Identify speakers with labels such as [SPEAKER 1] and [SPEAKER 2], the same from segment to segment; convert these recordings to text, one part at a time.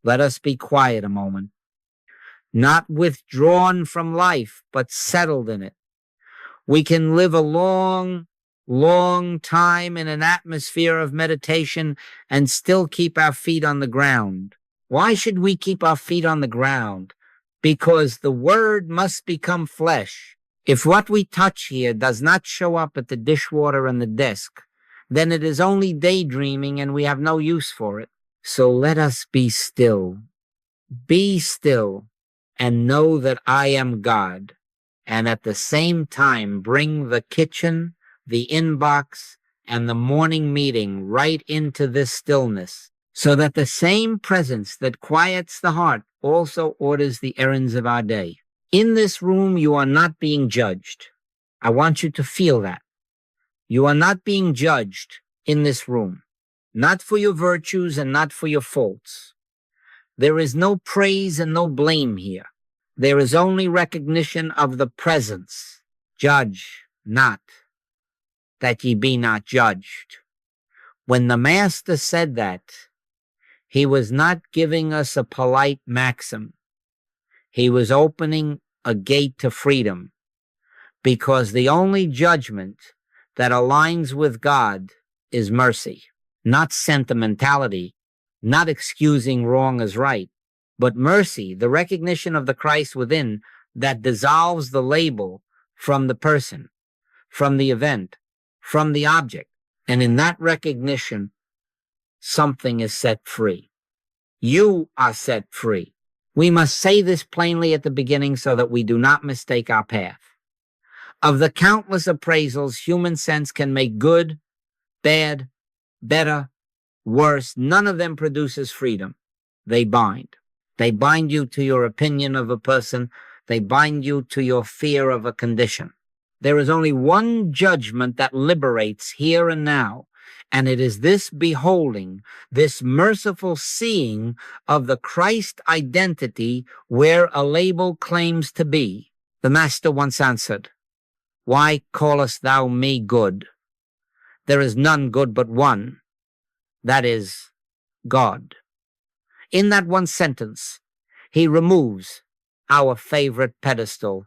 [SPEAKER 1] Let us be quiet a moment, not withdrawn from life, but settled in it. We can live a long, long time in an atmosphere of meditation and still keep our feet on the ground. Why should we keep our feet on the ground? Because the word must become flesh. If what we touch here does not show up at the dishwater and the desk, then it is only daydreaming and we have no use for it. So let us be still. Be still and know that I am God. And at the same time, bring the kitchen, the inbox, and the morning meeting right into this stillness, so that the same presence that quiets the heart also orders the errands of our day. In this room, you are not being judged. I want you to feel that. You are not being judged in this room, not for your virtues and not for your faults. There is no praise and no blame here. There is only recognition of the presence. Judge not, that ye be not judged. When the Master said that, he was not giving us a polite maxim. He was opening a gate to freedom, because the only judgment that aligns with God is mercy, not sentimentality, not excusing wrong as right, but mercy, the recognition of the Christ within that dissolves the label from the person, from the event, from the object. And in that recognition, something is set free. You are set free. We must say this plainly at the beginning so that we do not mistake our path. Of the countless appraisals human sense can make good, bad, better, worse, none of them produces freedom. They bind. They bind you to your opinion of a person. They bind you to your fear of a condition. There is only one judgment that liberates here and now, and it is this beholding, this merciful seeing of the Christ identity where a label claims to be. The Master once answered, "Why callest thou me good? There is none good but one, that is God." In that one sentence, he removes our favorite pedestal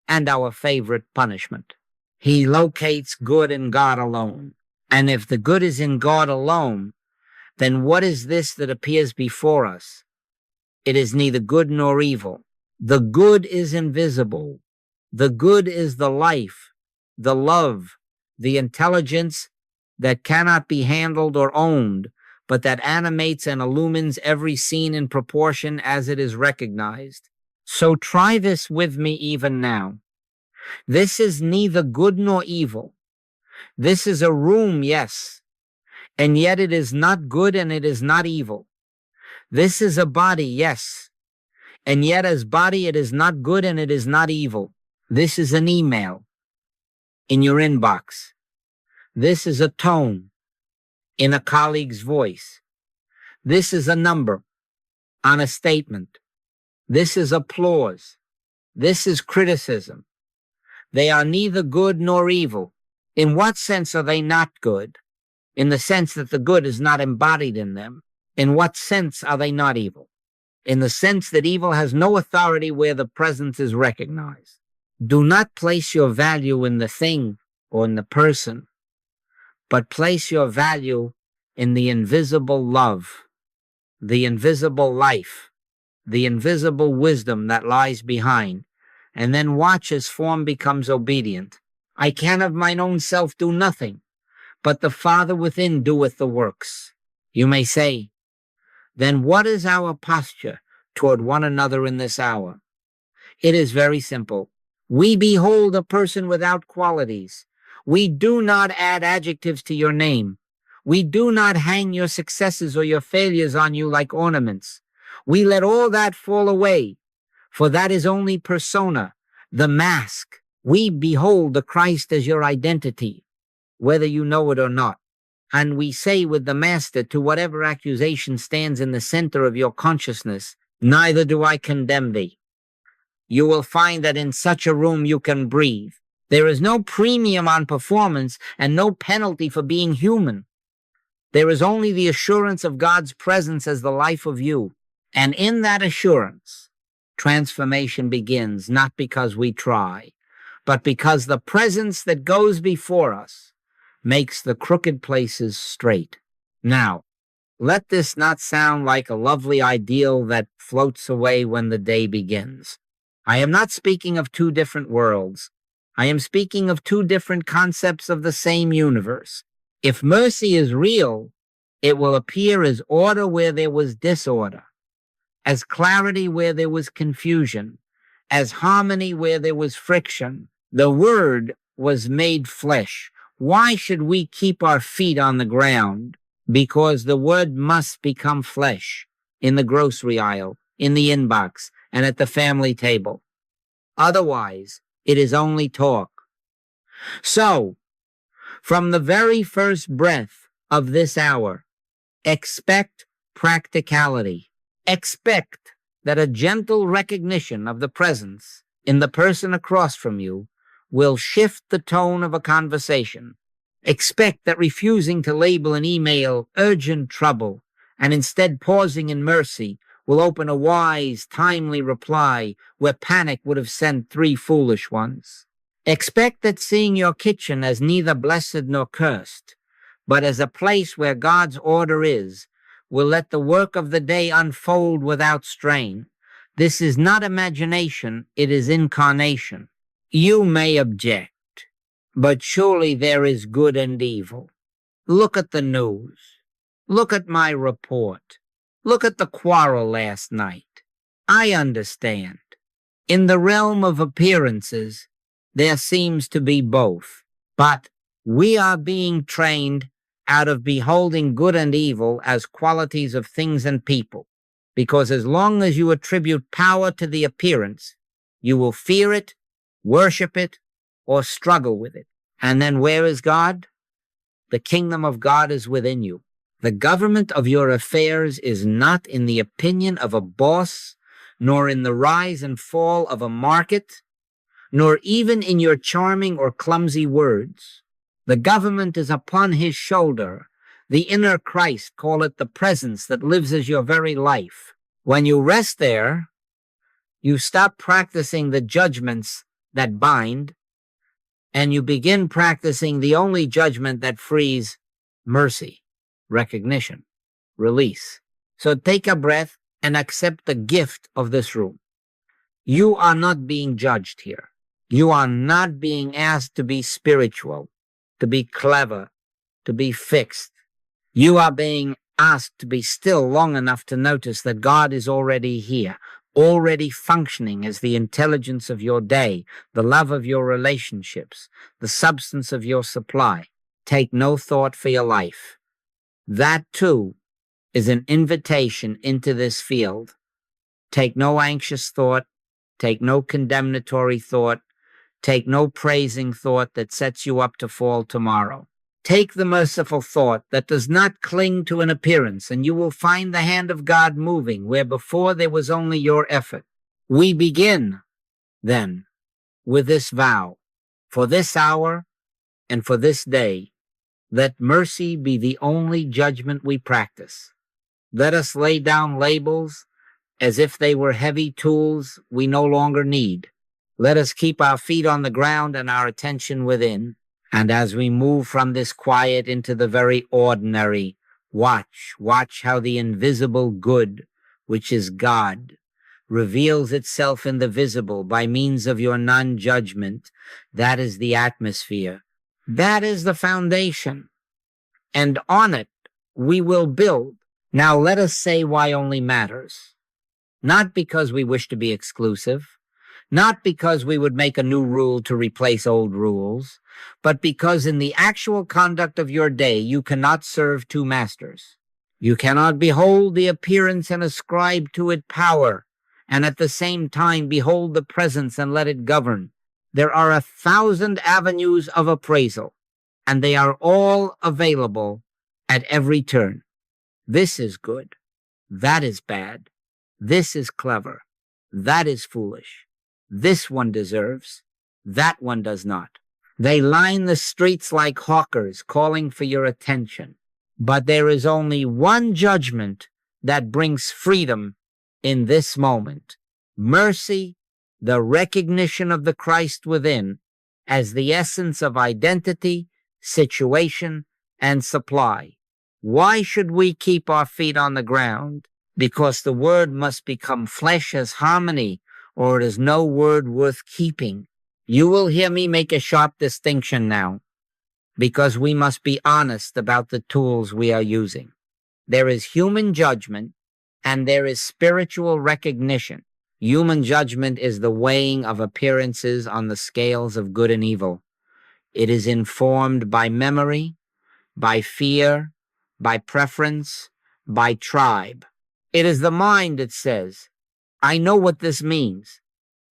[SPEAKER 1] and our favorite punishment. He locates good in God alone. And if the good is in God alone, then what is this that appears before us? It is neither good nor evil. The good is invisible. The good is the life, the love, the intelligence that cannot be handled or owned, but that animates and illumines every scene in proportion as it is recognized. So try this with me even now. This is neither good nor evil. This is a room, yes, and yet it is not good and it is not evil. This is a body, yes, and yet as body it is not good and it is not evil. This is an email in your inbox. This is a tone in a colleague's voice. This is a number on a statement. This is applause. This is criticism. They are neither good nor evil. In what sense are they not good? In the sense that the good is not embodied in them. In what sense are they not evil? In the sense that evil has no authority where the presence is recognized. Do not place your value in the thing or in the person, but place your value in the invisible love, the invisible life, the invisible wisdom that lies behind, and then watch as form becomes obedient. I can of mine own self do nothing, but the Father within doeth the works. You may say, then what is our posture toward one another in this hour? It is very simple. We behold a person without qualities. We do not add adjectives to your name. We do not hang your successes or your failures on you like ornaments. We let all that fall away, for that is only persona, the mask. We behold the Christ as your identity, whether you know it or not. And we say with the Master to whatever accusation stands in the center of your consciousness, neither do I condemn thee. You will find that in such a room you can breathe. There is no premium on performance and no penalty for being human. There is only the assurance of God's presence as the life of you. And in that assurance, transformation begins not because we try, but because the presence that goes before us makes the crooked places straight. Now, let this not sound like a lovely ideal that floats away when the day begins. I am not speaking of two different worlds. I am speaking of two different concepts of the same universe. If mercy is real, it will appear as order where there was disorder, as clarity where there was confusion, as harmony where there was friction. The Word was made flesh. Why should we keep our feet on the ground? Because the Word must become flesh in the grocery aisle, in the inbox, and at the family table. Otherwise, it is only talk. So, from the very first breath of this hour, expect practicality. Expect that a gentle recognition of the presence in the person across from you will shift the tone of a conversation. Expect that refusing to label an email urgent trouble and instead pausing in mercy will open a wise, timely reply where panic would have sent 3 foolish ones. Expect that seeing your kitchen as neither blessed nor cursed, but as a place where God's order is, will let the work of the day unfold without strain. This is not imagination, it is incarnation. You may object, but surely there is good and evil. Look at the news. Look at my report. Look at the quarrel last night. I understand. In the realm of appearances, there seems to be both, but we are being trained out of beholding good and evil as qualities of things and people, because as long as you attribute power to the appearance, you will fear it, worship it, or struggle with it. And then where is God? The kingdom of God is within you. The government of your affairs is not in the opinion of a boss, nor in the rise and fall of a market, nor even in your charming or clumsy words. The government is upon his shoulder, the inner Christ, call it the presence that lives as your very life. When you rest there, you stop practicing the judgments that bind, and you begin practicing the only judgment that frees: mercy, recognition, release. So take a breath and accept the gift of this room. You are not being judged here. You are not being asked to be spiritual, to be clever, to be fixed. You are being asked to be still long enough to notice that God is already here, already functioning as the intelligence of your day, the love of your relationships, the substance of your supply. Take no thought for your life. That, too, is an invitation into this field. Take no anxious thought. Take no condemnatory thought. Take no praising thought that sets you up to fall tomorrow. Take the merciful thought that does not cling to an appearance, and you will find the hand of God moving where before there was only your effort. We begin, then, with this vow: for this hour and for this day, let mercy be the only judgment we practice. Let us lay down labels as if they were heavy tools we no longer need. Let us keep our feet on the ground and our attention within. And as we move from this quiet into the very ordinary, watch how the invisible good, which is God, reveals itself in the visible by means of your non-judgment. That is the atmosphere. That is the foundation. And on it, we will build. Now let us say why only matters. Not because we wish to be exclusive, not because we would make a new rule to replace old rules, but because in the actual conduct of your day, you cannot serve two masters. You cannot behold the appearance and ascribe to it power, and at the same time behold the presence and let it govern. There are 1,000 avenues of appraisal, and they are all available at every turn. This is good. That is bad. This is clever. That is foolish. This one deserves. That one does not. They line the streets like hawkers calling for your attention. But there is only one judgment that brings freedom in this moment. Mercy, the recognition of the Christ within as the essence of identity, situation, and supply. Why should we keep our feet on the ground? Because the word must become flesh as harmony, or it is no word worth keeping. You will hear me make a sharp distinction now, because we must be honest about the tools we are using. There is human judgment and there is spiritual recognition. Human judgment is the weighing of appearances on the scales of good and evil. It is informed by memory, by fear, by preference, by tribe. It is the mind that says, I know what this means,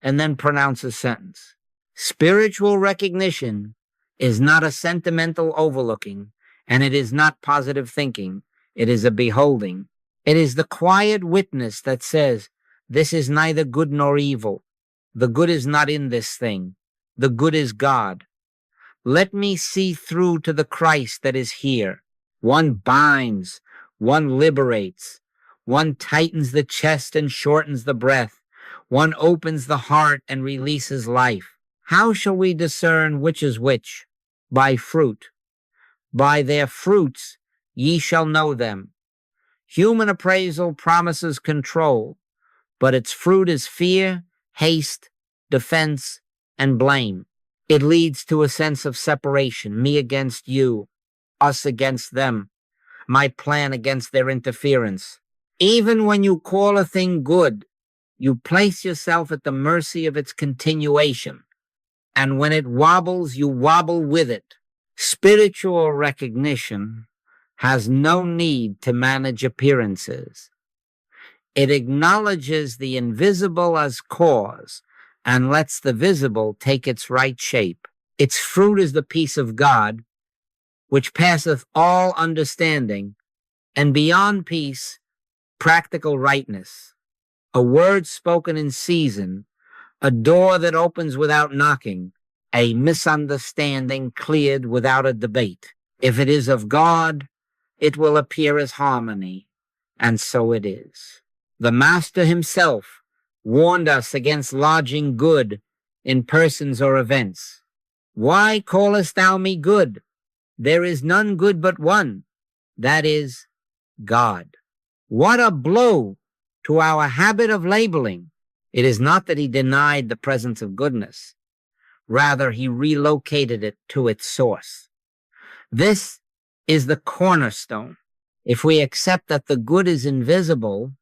[SPEAKER 1] and then pronounce a sentence. Spiritual recognition is not a sentimental overlooking, and it is not positive thinking. It is a beholding. It is the quiet witness that says, this is neither good nor evil. The good is not in this thing. The good is God. Let me see through to the Christ that is here. One binds, one liberates, one tightens the chest and shortens the breath. One opens the heart and releases life. How shall we discern which is which? By fruit. By their fruits ye shall know them. Human appraisal promises control, but its fruit is fear, haste, defense, and blame. It leads to a sense of separation, me against you, us against them, my plan against their interference. Even when you call a thing good, you place yourself at the mercy of its continuation. And when it wobbles, you wobble with it. Spiritual recognition has no need to manage appearances. It acknowledges the invisible as cause and lets the visible take its right shape. Its fruit is the peace of God, which passeth all understanding, and beyond peace, practical rightness, a word spoken in season, a door that opens without knocking, a misunderstanding cleared without a debate. If it is of God, it will appear as harmony, and so it is. The Master himself warned us against lodging good in persons or events. Why callest thou me good? There is none good but one, that is, God. What a blow to our habit of labeling. It is not that he denied the presence of goodness. Rather, he relocated it to its source. This is the cornerstone. If we accept that the good is invisible,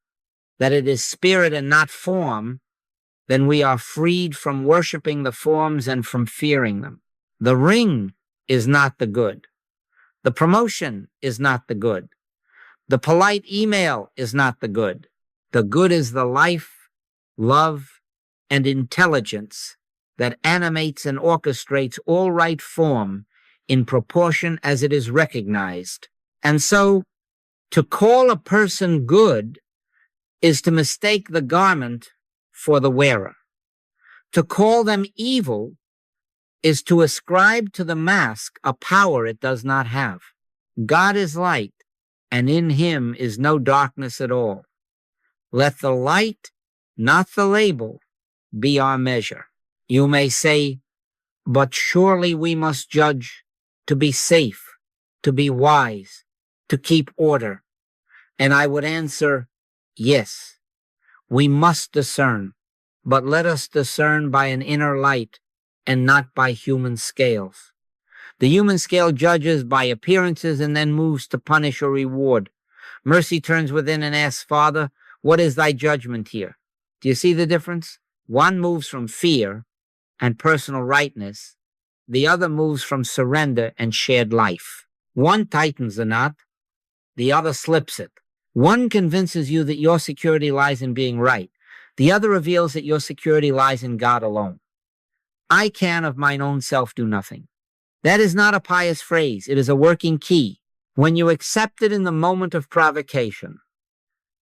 [SPEAKER 1] that it is spirit and not form, then we are freed from worshiping the forms and from fearing them. The ring is not the good. The promotion is not the good. The polite email is not the good. The good is the life, love, and intelligence that animates and orchestrates all right form in proportion as it is recognized. And so, to call a person good is to mistake the garment for the wearer. To call them evil is to ascribe to the mask a power it does not have. God is light, and in him is no darkness at all. Let the light, not the label, be our measure. You may say, but surely we must judge to be safe, to be wise, to keep order. And I would answer, yes, we must discern, but let us discern by an inner light and not by human scales. The human scale judges by appearances and then moves to punish or reward. Mercy turns within and asks, Father, what is thy judgment here? Do you see the difference? One moves from fear and personal rightness. The other moves from surrender and shared life. One tightens the knot. The other slips it. One convinces you that your security lies in being right. The other reveals that your security lies in God alone. I can of mine own self do nothing. That is not a pious phrase. It is a working key. When you accept it in the moment of provocation,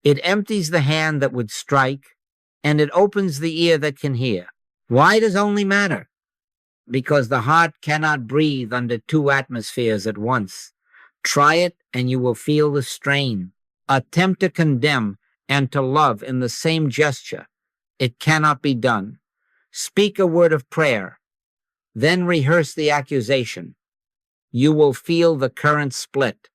[SPEAKER 1] it empties the hand that would strike, and it opens the ear that can hear. Why does only matter? Because the heart cannot breathe under two atmospheres at once. Try it, and you will feel the strain. Attempt to condemn, and to love in the same gesture. It cannot be done. Speak a word of prayer, then rehearse the accusation. You will feel the current split.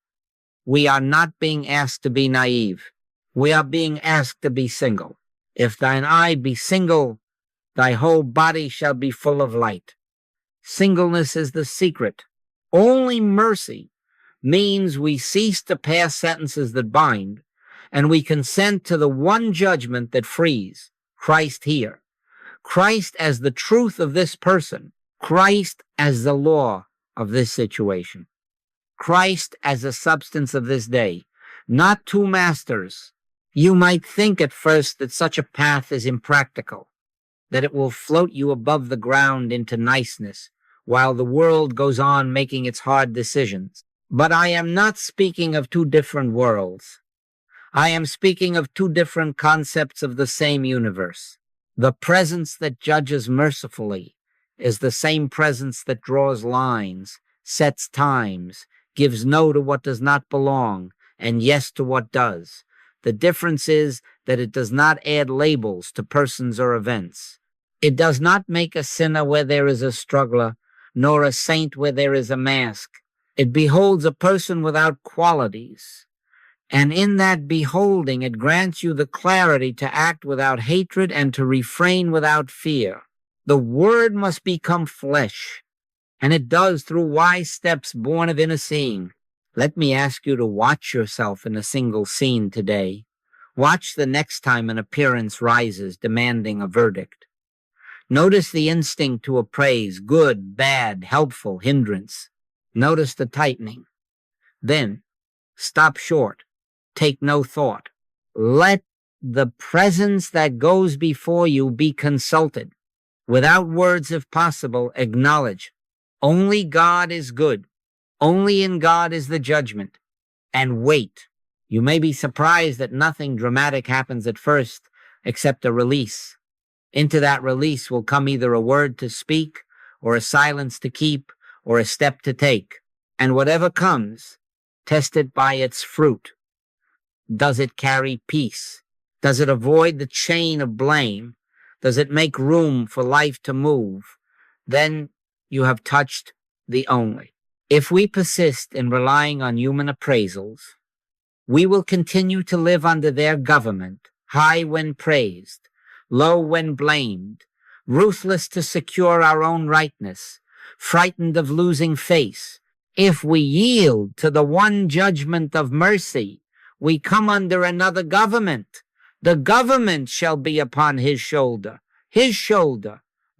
[SPEAKER 1] We are not being asked to be naive. We are being asked to be single. If thine eye be single, thy whole body shall be full of light. Singleness is the secret. Only mercy means we cease to pass sentences that bind, and we consent to the one judgment that frees. Christ here. Christ as the truth of this person. Christ as the law of this situation. Christ as the substance of this day. Not two masters. You might think at first that such a path is impractical, that it will float you above the ground into niceness, while the world goes on making its hard decisions. But I am not speaking of two different worlds. I am speaking of two different concepts of the same universe. The presence that judges mercifully is the same presence that draws lines, sets times, gives no to what does not belong, and yes to what does. The difference is that it does not add labels to persons or events. It does not make a sinner where there is a struggler, nor a saint where there is a mask. It beholds a person without qualities, and in that beholding it grants you the clarity to act without hatred and to refrain without fear. The word must become flesh, and it does through wise steps born of inner seeing. Let me ask you to watch yourself in a single scene today. Watch the next time an appearance rises demanding a verdict. Notice the instinct to appraise good, bad, helpful, hindrance. Notice the tightening. Then stop short. Take no thought. Let the presence that goes before you be consulted. Without words, if possible, acknowledge. Only God is good. Only in God is the judgment. And wait. You may be surprised that nothing dramatic happens at first except a release. Into that release will come either a word to speak, or a silence to keep, or a step to take. And whatever comes, test it by its fruit. Does it carry peace? Does it avoid the chain of blame? Does it make room for life to move? Then you have touched the only. If we persist in relying on human appraisals, we will continue to live under their government, high when praised, low when blamed, ruthless to secure our own rightness, frightened of losing face. If we yield to the one judgment of mercy, we come under another government. The government shall be upon his shoulder,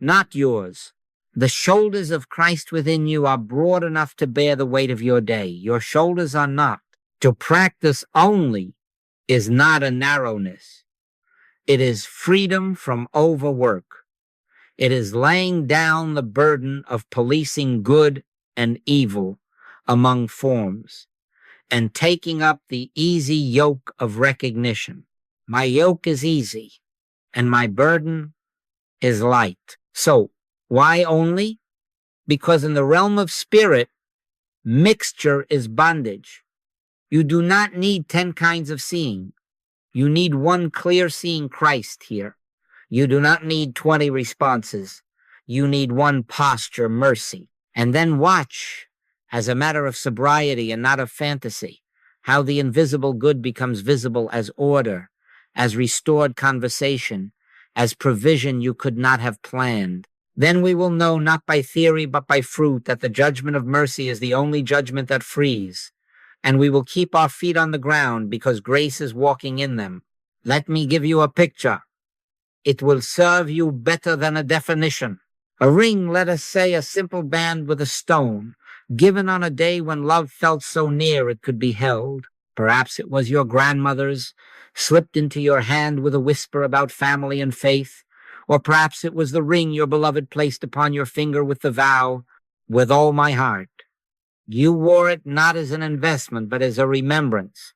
[SPEAKER 1] not yours. The shoulders of Christ within you are broad enough to bear the weight of your day. Your shoulders are not. To practice only is not a narrowness. It is freedom from overwork. It is laying down the burden of policing good and evil among forms and taking up the easy yoke of recognition. My yoke is easy and my burden is light. So, why only? Because in the realm of spirit, mixture is bondage. You do not need 10 kinds of seeing. You need one clear seeing Christ here. You do not need 20 responses. You need one posture, mercy. And then watch, as a matter of sobriety and not of fantasy, how the invisible good becomes visible as order, as restored conversation, as provision you could not have planned. Then we will know, not by theory but by fruit, that the judgment of mercy is the only judgment that frees. And we will keep our feet on the ground because grace is walking in them. Let me give you a picture. It will serve you better than a definition. A ring, let us say, a simple band with a stone, given on a day when love felt so near it could be held. Perhaps it was your grandmother's, slipped into your hand with a whisper about family and faith. Or perhaps it was the ring your beloved placed upon your finger with the vow, with all my heart. You wore it not as an investment, but as a remembrance.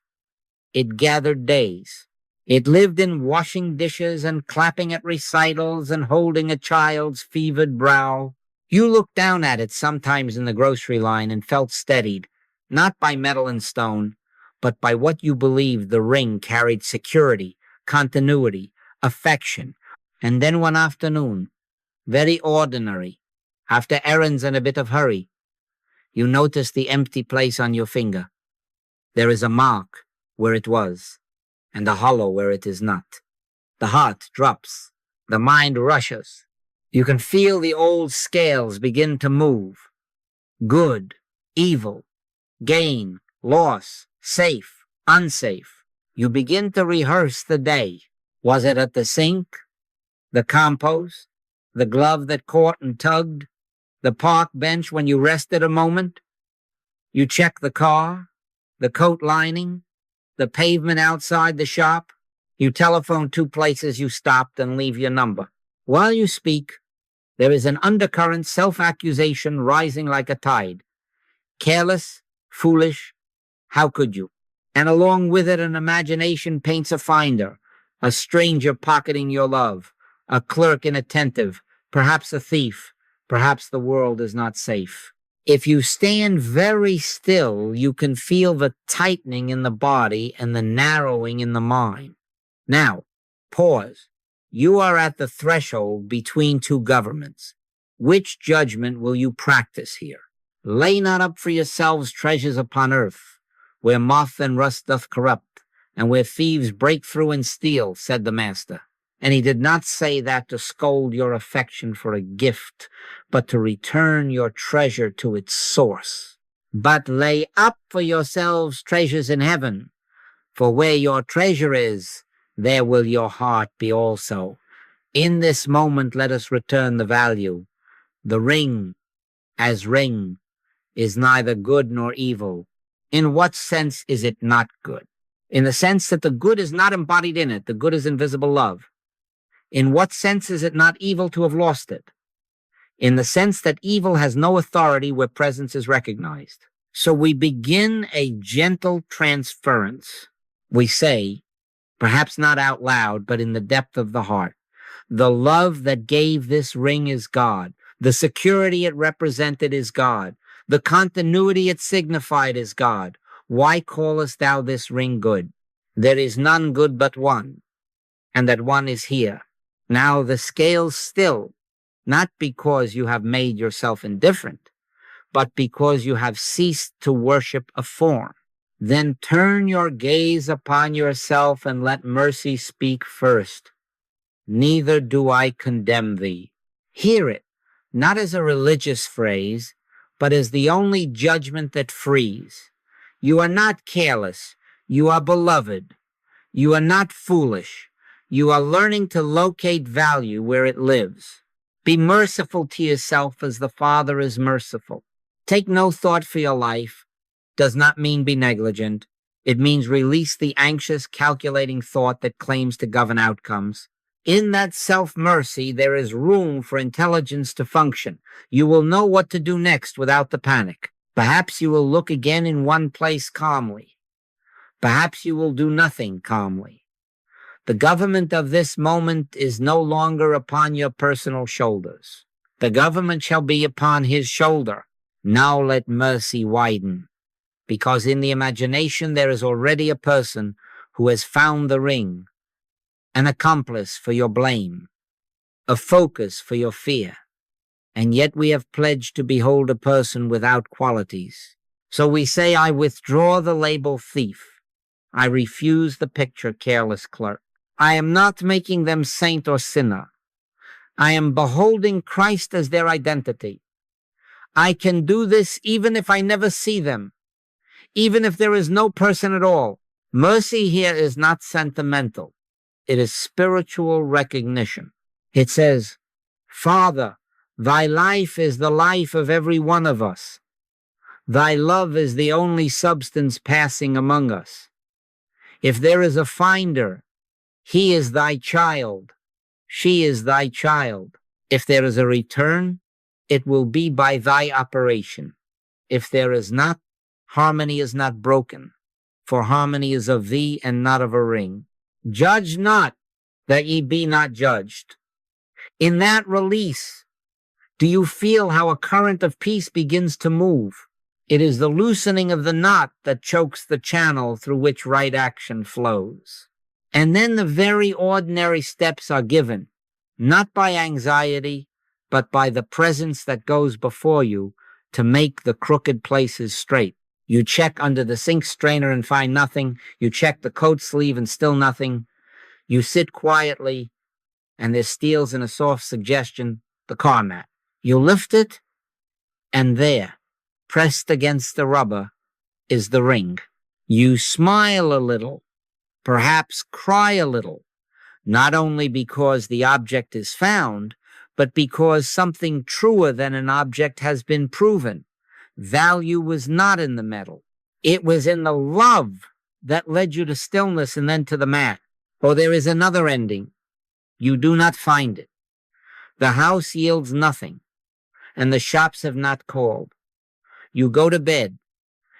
[SPEAKER 1] It gathered days. It lived in washing dishes and clapping at recitals and holding a child's fevered brow. You looked down at it sometimes in the grocery line and felt steadied, not by metal and stone, but by what you believed the ring carried security, continuity, affection. And then one afternoon, very ordinary, after errands and a bit of hurry, you notice the empty place on your finger. There is a mark where it was, and a hollow where it is not. The heart drops. The mind rushes. You can feel the old scales begin to move. Good, evil, gain, loss, safe, unsafe. You begin to rehearse the day. Was it at the sink, the compost, the glove that caught and tugged, the park bench when you rested a moment? You check the car, the coat lining, the pavement outside the shop. You telephone 2 places you stopped and leave your number. While you speak, there is an undercurrent self-accusation rising like a tide. Careless, foolish, how could you? And along with it, an imagination paints a finder, a stranger pocketing your love, a clerk inattentive, perhaps a thief, perhaps the world is not safe. If you stand very still, you can feel the tightening in the body and the narrowing in the mind. Now, pause. You are at the threshold between 2 governments. Which judgment will you practice here? Lay not up for yourselves treasures upon earth, where moth and rust doth corrupt, and where thieves break through and steal, said the Master. And he did not say that to scold your affection for a gift, but to return your treasure to its source. But lay up for yourselves treasures in heaven, for where your treasure is, there will your heart be also. In this moment, let us return the value. The ring, as ring, is neither good nor evil. In what sense is it not good? In the sense that the good is not embodied in it. The good is invisible love. In what sense is it not evil to have lost it? In the sense that evil has no authority where presence is recognized. So we begin a gentle transference. We say, perhaps not out loud, but in the depth of the heart, the love that gave this ring is God. The security it represented is God. The continuity it signified is God. Why callest thou this ring good? There is none good but one, and that one is here. Now the scales still, not because you have made yourself indifferent, but because you have ceased to worship a form. Then turn your gaze upon yourself and let mercy speak first. Neither do I condemn thee. Hear it, not as a religious phrase, but as the only judgment that frees. You are not careless. You are beloved. You are not foolish. You are learning to locate value where it lives. Be merciful to yourself as the Father is merciful. Take no thought for your life. Does not mean be negligent. It means release the anxious, calculating thought that claims to govern outcomes. In that self-mercy, there is room for intelligence to function. You will know what to do next without the panic. Perhaps you will look again in one place calmly. Perhaps you will do nothing calmly. The government of this moment is no longer upon your personal shoulders. The government shall be upon his shoulder. Now let mercy widen, because in the imagination there is already a person who has found the ring, an accomplice for your blame, a focus for your fear. And yet we have pledged to behold a person without qualities. So we say, I withdraw the label thief. I refuse the picture careless clerk. I am not making them saint or sinner. I am beholding Christ as their identity. I can do this even if I never see them, even if there is no person at all. Mercy here is not sentimental. It is spiritual recognition. It says, Father, thy life is the life of every one of us. Thy love is the only substance passing among us. If there is a finder, he is thy child. She is thy child. If there is a return, it will be by thy operation. If there is not, harmony is not broken, for harmony is of thee and not of a ring. Judge not, that ye be not judged. In that release, do you feel how a current of peace begins to move? It is the loosening of the knot that chokes the channel through which right action flows. And then the very ordinary steps are given, not by anxiety, but by the presence that goes before you to make the crooked places straight. You check under the sink strainer and find nothing. You check the coat sleeve and still nothing. You sit quietly and there steals in a soft suggestion the car mat. You lift it and there, pressed against the rubber, is the ring. You smile a little, perhaps cry a little, not only because the object is found, but because something truer than an object has been proven. Value was not in the metal. It was in the love that led you to stillness and then to the mat. Or there is another ending. You do not find it. The house yields nothing, and the shops have not called. You go to bed,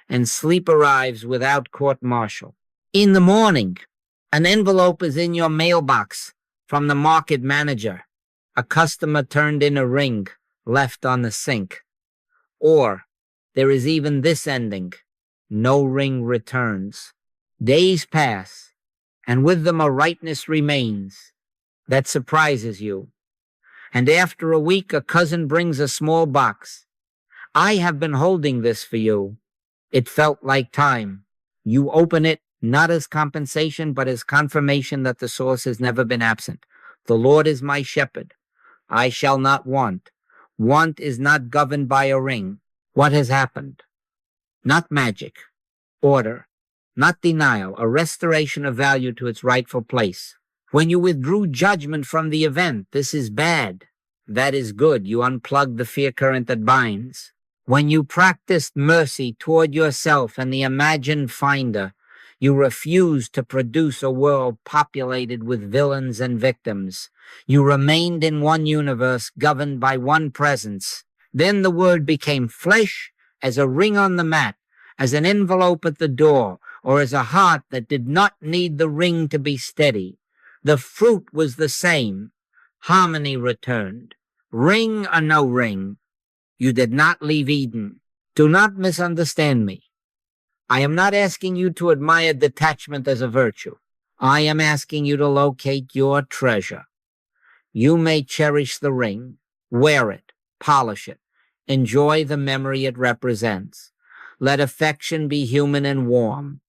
[SPEAKER 1] and sleep arrives without court-martial. In the morning, an envelope is in your mailbox from the market manager. A customer turned in a ring left on the sink. Or there is even this ending: no ring returns. Days pass, and with them a rightness remains that surprises you. And after a week, a cousin brings a small box. I have been holding this for you. It felt like time. You open it, not as compensation, but as confirmation that the source has never been absent. The Lord is my shepherd. I shall not want. Want is not governed by a ring. What has happened? Not magic. Order. Not denial. A restoration of value to its rightful place. When you withdrew judgment from the event, this is bad. That is good. You unplugged the fear current that binds. When you practiced mercy toward yourself and the imagined finder, you refused to produce a world populated with villains and victims. You remained in one universe governed by one presence. Then the word became flesh as a ring on the mat, as an envelope at the door, or as a heart that did not need the ring to be steady. The fruit was the same. Harmony returned. Ring or no ring, you did not leave Eden. Do not misunderstand me. I am not asking you to admire detachment as a virtue. I am asking you to locate your treasure. You may cherish the ring, wear it, polish it, enjoy the memory it represents. Let affection be human and warm,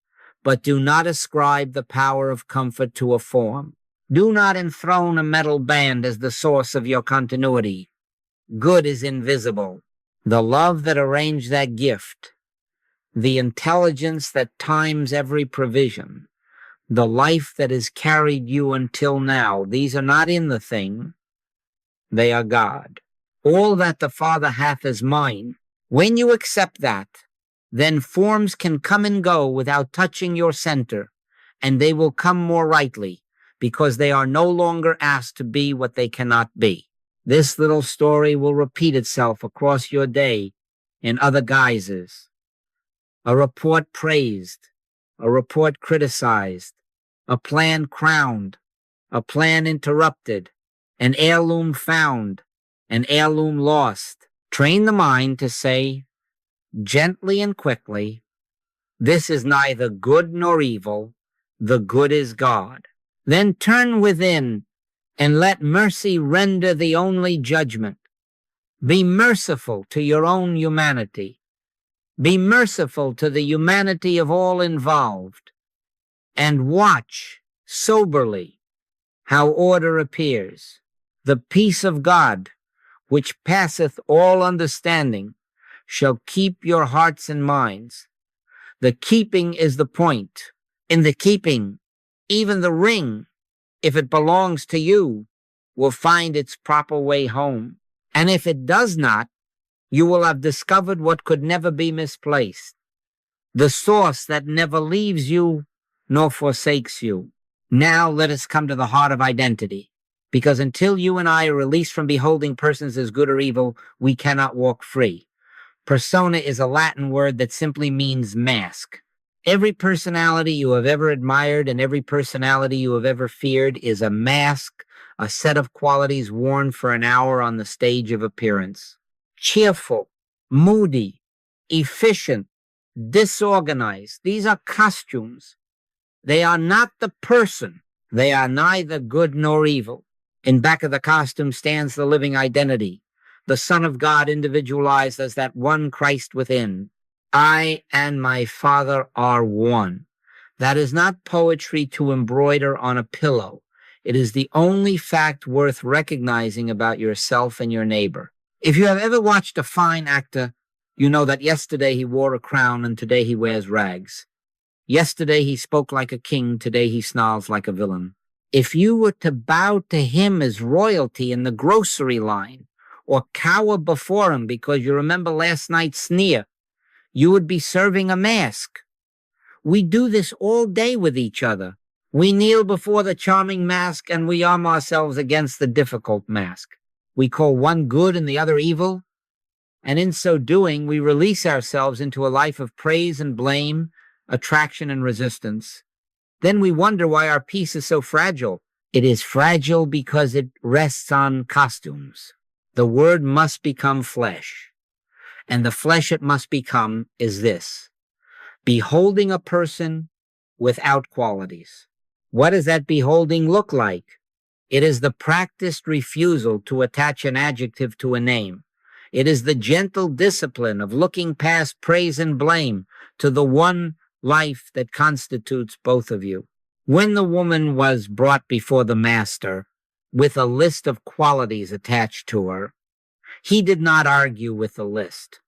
[SPEAKER 1] but do not ascribe the power of comfort to a form. Do not enthrone a metal band as the source of your continuity. Good is invisible. The love that arranged that gift, the intelligence that times every provision, the life that has carried you until now, these are not in the thing, they are God. All that the Father hath is mine. When you accept that, then forms can come and go without touching your center, and they will come more rightly, because they are no longer asked to be what they cannot be. This little story will repeat itself across your day in other guises. A report praised, a report criticized, a plan crowned, a plan interrupted, an heirloom found, an heirloom lost. Train the mind to say, gently and quickly, this is neither good nor evil, the good is God. Then turn within and let mercy render the only judgment. Be merciful to your own humanity. Be merciful to the humanity of all involved, and watch soberly how order appears. The peace of God, which passeth all understanding, shall keep your hearts and minds. The keeping is the point. In the keeping, even the ring, if it belongs to you, will find its proper way home. And if it does not, you will have discovered what could never be misplaced, the source that never leaves you nor forsakes you. Now let us come to the heart of identity, because until you and I are released from beholding persons as good or evil, we cannot walk free. Persona is a Latin word that simply means mask. Every personality you have ever admired and every personality you have ever feared is a mask, a set of qualities worn for an hour on the stage of appearance. Cheerful, moody, efficient, disorganized. These are costumes. They are not the person. They are neither good nor evil. In back of the costume stands the living identity, the Son of God individualized as that one Christ within. I and my Father are one. That is not poetry to embroider on a pillow. It is the only fact worth recognizing about yourself and your neighbor. If you have ever watched a fine actor, you know that yesterday he wore a crown and today he wears rags. Yesterday he spoke like a king, today he snarls like a villain. If you were to bow to him as royalty in the grocery line, or cower before him because you remember last night's sneer, you would be serving a mask. We do this all day with each other. We kneel before the charming mask and we arm ourselves against the difficult mask. We call one good and the other evil, and in so doing, we release ourselves into a life of praise and blame, attraction and resistance. Then we wonder why our peace is so fragile. It is fragile because it rests on costumes. The word must become flesh, and the flesh it must become is this: beholding a person without qualities. What does that beholding look like? It is the practiced refusal to attach an adjective to a name. It is the gentle discipline of looking past praise and blame to the one life that constitutes both of you. When the woman was brought before the master with a list of qualities attached to her, he did not argue with the list.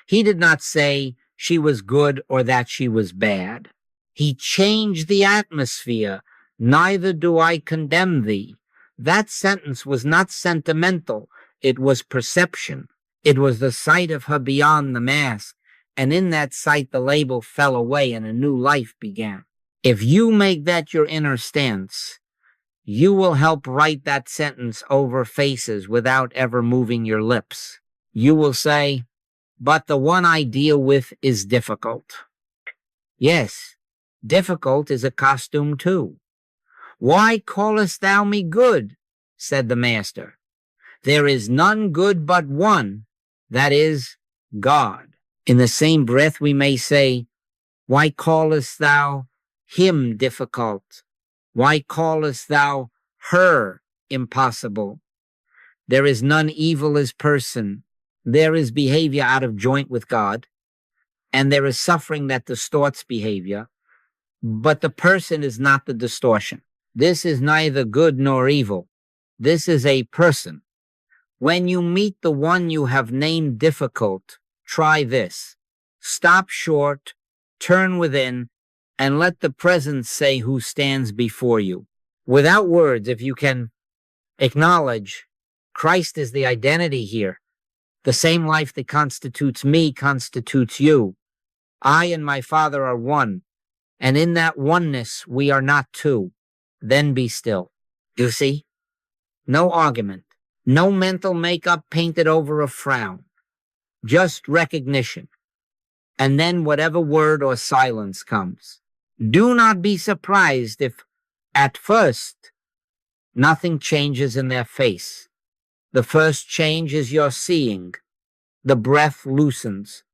[SPEAKER 1] He did not say she was good or that she was bad. He changed the atmosphere. Neither do I condemn thee. That sentence was not sentimental. It was perception. It was the sight of her beyond the mask. And in that sight, the label fell away and a new life began. If you make that your inner stance, you will help write that sentence over faces without ever moving your lips. You will say, but the one I deal with is difficult. Yes, difficult is a costume too. Why callest thou me good? Said the master. There is none good but one, that is, God. In the same breath we may say, why callest thou him difficult? Why callest thou her impossible? There is none evil as person. There is behavior out of joint with God, and there is suffering that distorts behavior, but the person is not the distortion. This is neither good nor evil. This is a person. When you meet the one you have named difficult, try this. Stop short, turn within, and let the presence say who stands before you. Without words, if you can acknowledge Christ is the identity here. The same life that constitutes me constitutes you. I and my Father are one, and in that oneness we are not two. Then be still. You see? No argument. No mental makeup painted over a frown. Just recognition. And then whatever word or silence comes. Do not be surprised if, at first, nothing changes in their face. The first change is your seeing. The breath loosens.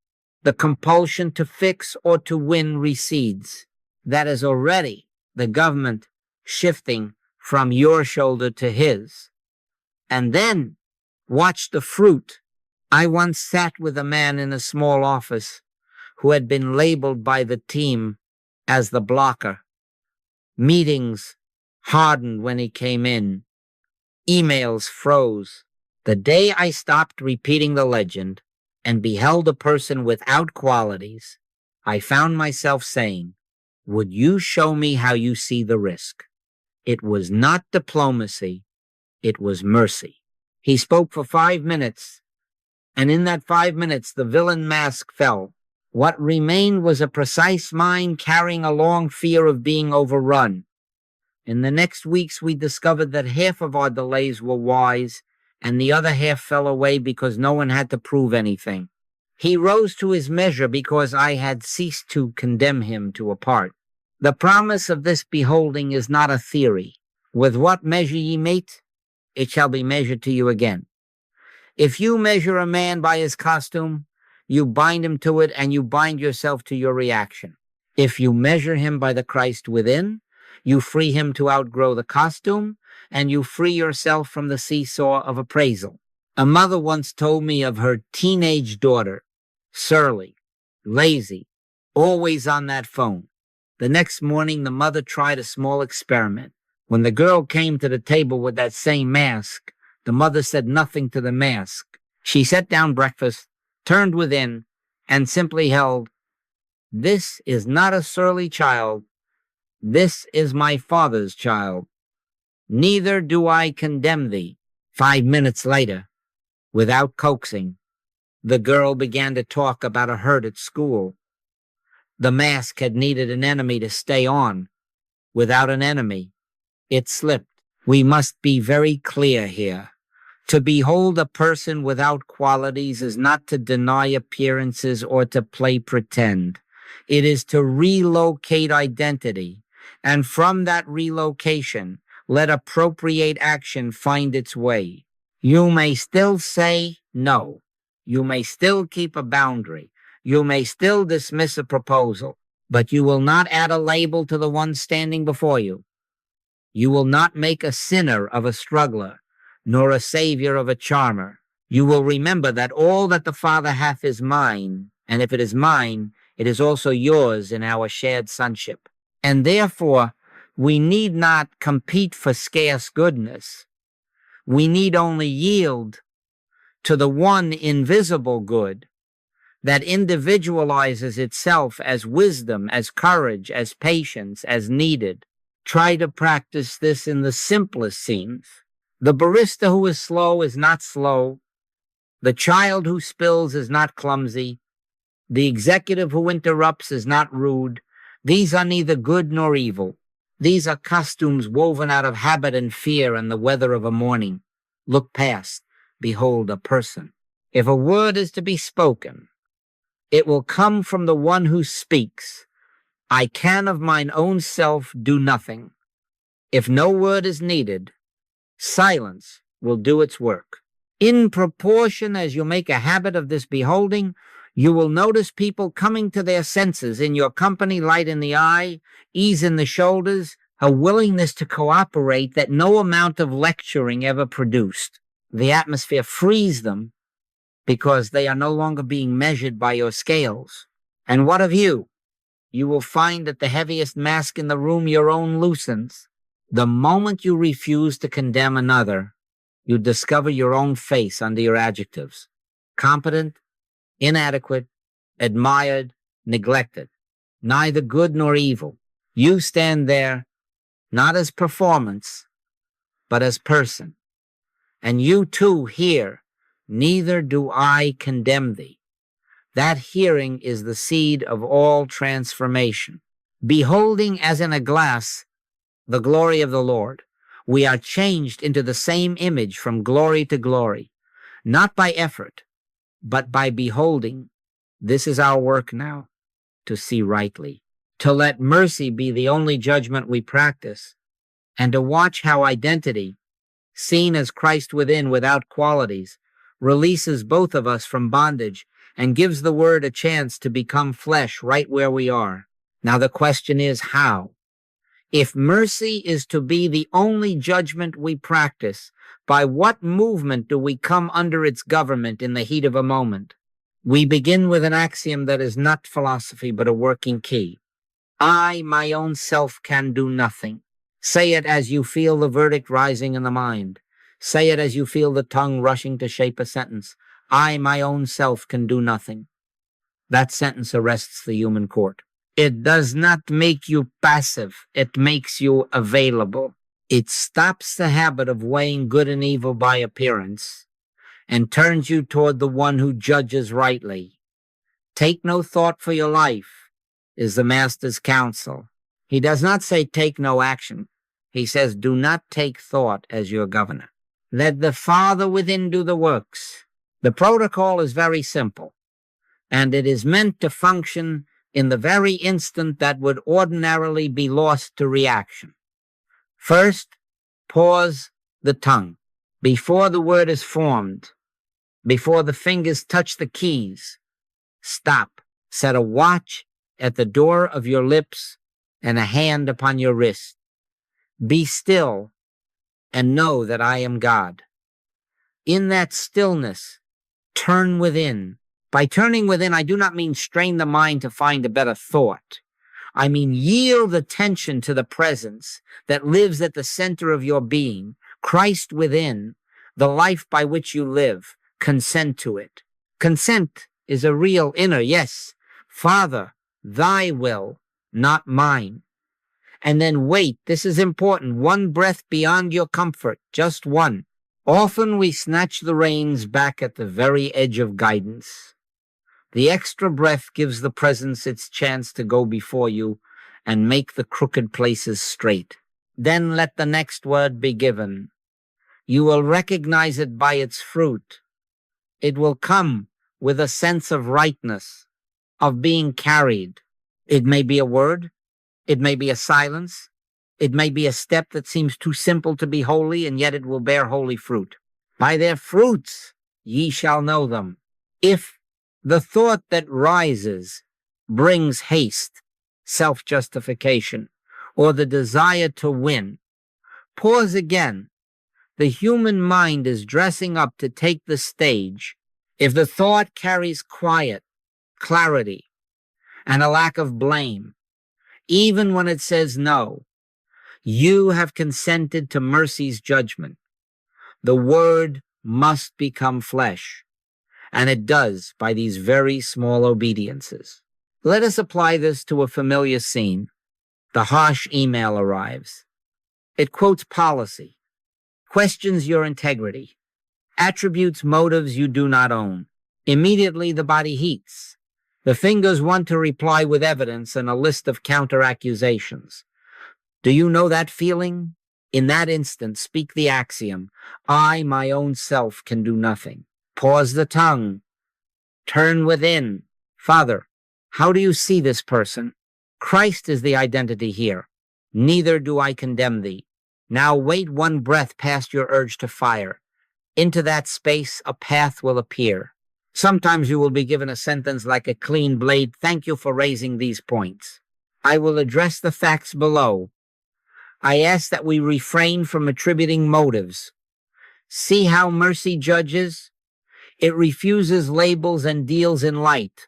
[SPEAKER 1] The compulsion to fix or to win recedes. That is already the government shifting from your shoulder to his. And then watch the fruit. I once sat with a man in a small office who had been labeled by the team as the blocker. Meetings hardened when he came in. Emails froze. The day I stopped repeating the legend and beheld a person without qualities, I found myself saying, would you show me how you see the risk? It was not diplomacy. It was mercy. He spoke for 5 minutes, and in that 5 minutes, the villain mask fell. What remained was a precise mind carrying a long fear of being overrun. In the next weeks, we discovered that half of our delays were wise, and the other half fell away because no one had to prove anything. He rose to his measure because I had ceased to condemn him to a part. The promise of this beholding is not a theory. With what measure ye mete, it shall be measured to you again. If you measure a man by his costume, you bind him to it and you bind yourself to your reaction. If you measure him by the Christ within, You free him to outgrow the costume, and you free yourself from the seesaw of appraisal. A mother once told me of her teenage daughter, surly, lazy, always on that phone. The next morning, the mother tried a small experiment. When the girl came to the table with that same mask, the mother said nothing to the mask. She set down breakfast, turned within, and simply held, "This is not a surly child. This is my father's child. Neither do I condemn thee." 5 minutes later, without coaxing, the girl began to talk about a hurt at school. The mask had needed an enemy to stay on. Without an enemy, it slipped. We must be very clear here. To behold a person without qualities is not to deny appearances or to play pretend. It is to relocate identity, and from that relocation, let appropriate action find its way. You may still say no. You may still keep a boundary. You may still dismiss a proposal, but you will not add a label to the one standing before you. You will not make a sinner of a struggler, nor a savior of a charmer. You will remember that all that the Father hath is mine, and if it is mine, it is also yours in our shared sonship. And therefore, we need not compete for scarce goodness. We need only yield to the one invisible good that individualizes itself as wisdom, as courage, as patience, as needed. Try to practice this in the simplest scenes. The barista who is slow is not slow. The child who spills is not clumsy. The executive who interrupts is not rude. These are neither good nor evil. These are costumes woven out of habit and fear and the weather of a morning. Look past. Behold a person. If a word is to be spoken, it will come from the one who speaks. I can of mine own self do nothing. If no word is needed, silence will do its work. In proportion as you make a habit of this beholding, you will notice people coming to their senses in your company, light in the eye, ease in the shoulders, a willingness to cooperate that no amount of lecturing ever produced. The atmosphere frees them because they are no longer being measured by your scales. And what of you? You will find that the heaviest mask in the room your own loosens. The moment you refuse to condemn another, you discover your own face under your adjectives. Competent, inadequate, admired, neglected. Neither good nor evil. You stand there not as performance, but as person. And you too hear, neither do I condemn thee. That hearing is the seed of all transformation. Beholding as in a glass the glory of the Lord, we are changed into the same image from glory to glory, not by effort, but by beholding. This is our work now, to see rightly, to let mercy be the only judgment we practice, and to watch how identity, seen as Christ within without qualities, releases both of us from bondage and gives the word a chance to become flesh right where we are. Now the question is how? If mercy is to be the only judgment we practice, by what movement do we come under its government in the heat of a moment? We begin with an axiom that is not philosophy but a working key. I, my own self, can do nothing. Say it as you feel the verdict rising in the mind. Say it as you feel the tongue rushing to shape a sentence. I, my own self, can do nothing. That sentence arrests the human court. It does not make you passive. It makes you available. It stops the habit of weighing good and evil by appearance and turns you toward the one who judges rightly. Take no thought for your life is the Master's counsel. He does not say take no action. He says do not take thought as your governor. Let the Father within do the works. The protocol is very simple, and it is meant to function in the very instant that would ordinarily be lost to reaction. First, pause the tongue. Before the word is formed, before the fingers touch the keys, stop. Set a watch at the door of your lips and a hand upon your wrist. Be still and know that I am God. In that stillness, turn within. By turning within, I do not mean strain the mind to find a better thought. I mean yield attention to the presence that lives at the center of your being, Christ within, the life by which you live. Consent to it. Consent is a real inner, yes, Father, thy will, not mine. And then wait, this is important, one breath beyond your comfort, just one. Often we snatch the reins back at the very edge of guidance. The extra breath gives the presence its chance to go before you and make the crooked places straight. Then let the next word be given. You will recognize it by its fruit. It will come with a sense of rightness, of being carried. It may be a word. It may be a silence. It may be a step that seems too simple to be holy, and yet it will bear holy fruit. By their fruits ye shall know them. If the thought that rises brings haste, self-justification, or the desire to win, pause again. The human mind is dressing up to take the stage. If the thought carries quiet, clarity, and a lack of blame, even when it says no, you have consented to mercy's judgment. The word must become flesh, and it does by these very small obediences. Let us apply this to a familiar scene. The harsh email arrives. It quotes policy, questions your integrity, attributes motives you do not own. Immediately the body heats. The fingers want to reply with evidence and a list of counter-accusations. Do you know that feeling? In that instant, speak the axiom, I, my own self, can do nothing. Pause the tongue. Turn within. Father, how do you see this person? Christ is the identity here. Neither do I condemn thee. Now wait one breath past your urge to fire. Into that space, a path will appear. Sometimes you will be given a sentence like a clean blade. Thank you for raising these points. I will address the facts below. I ask that we refrain from attributing motives. See how mercy judges? It refuses labels and deals in light.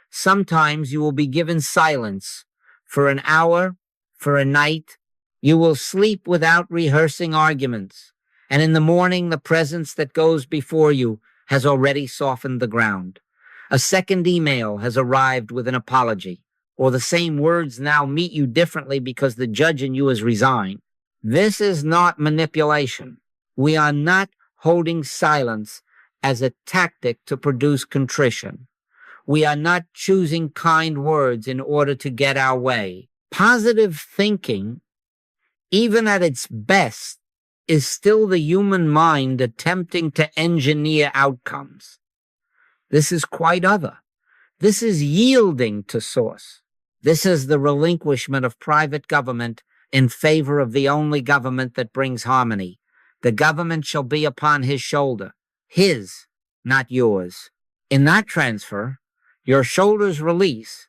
[SPEAKER 1] Sometimes you will be given silence for an hour, for a night. You will sleep without rehearsing arguments. And in the morning, the presence that goes before you has already softened the ground. A second email has arrived with an apology, or the same words now meet you differently because the judge in you has resigned. This is not manipulation. We are not holding silence as a tactic to produce contrition. We are not choosing kind words in order to get our way. Positive thinking, even at its best, is still the human mind attempting to engineer outcomes. This is quite other. This is yielding to source. This is the relinquishment of private government in favor of the only government that brings harmony. The government shall be upon his shoulder. His, not yours. In that transfer, your shoulders release,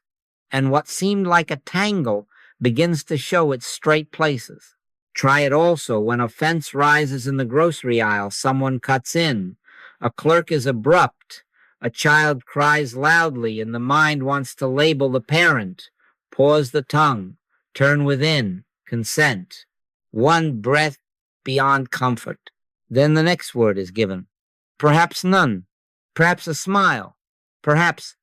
[SPEAKER 1] and what seemed like a tangle begins to show its straight places. Try it also when a fence rises in the grocery aisle, someone cuts in, a clerk is abrupt, a child cries loudly, and the mind wants to label the parent. Pause the tongue, turn within, consent. One breath beyond comfort. Then the next word is given. Perhaps none, perhaps a smile, perhaps,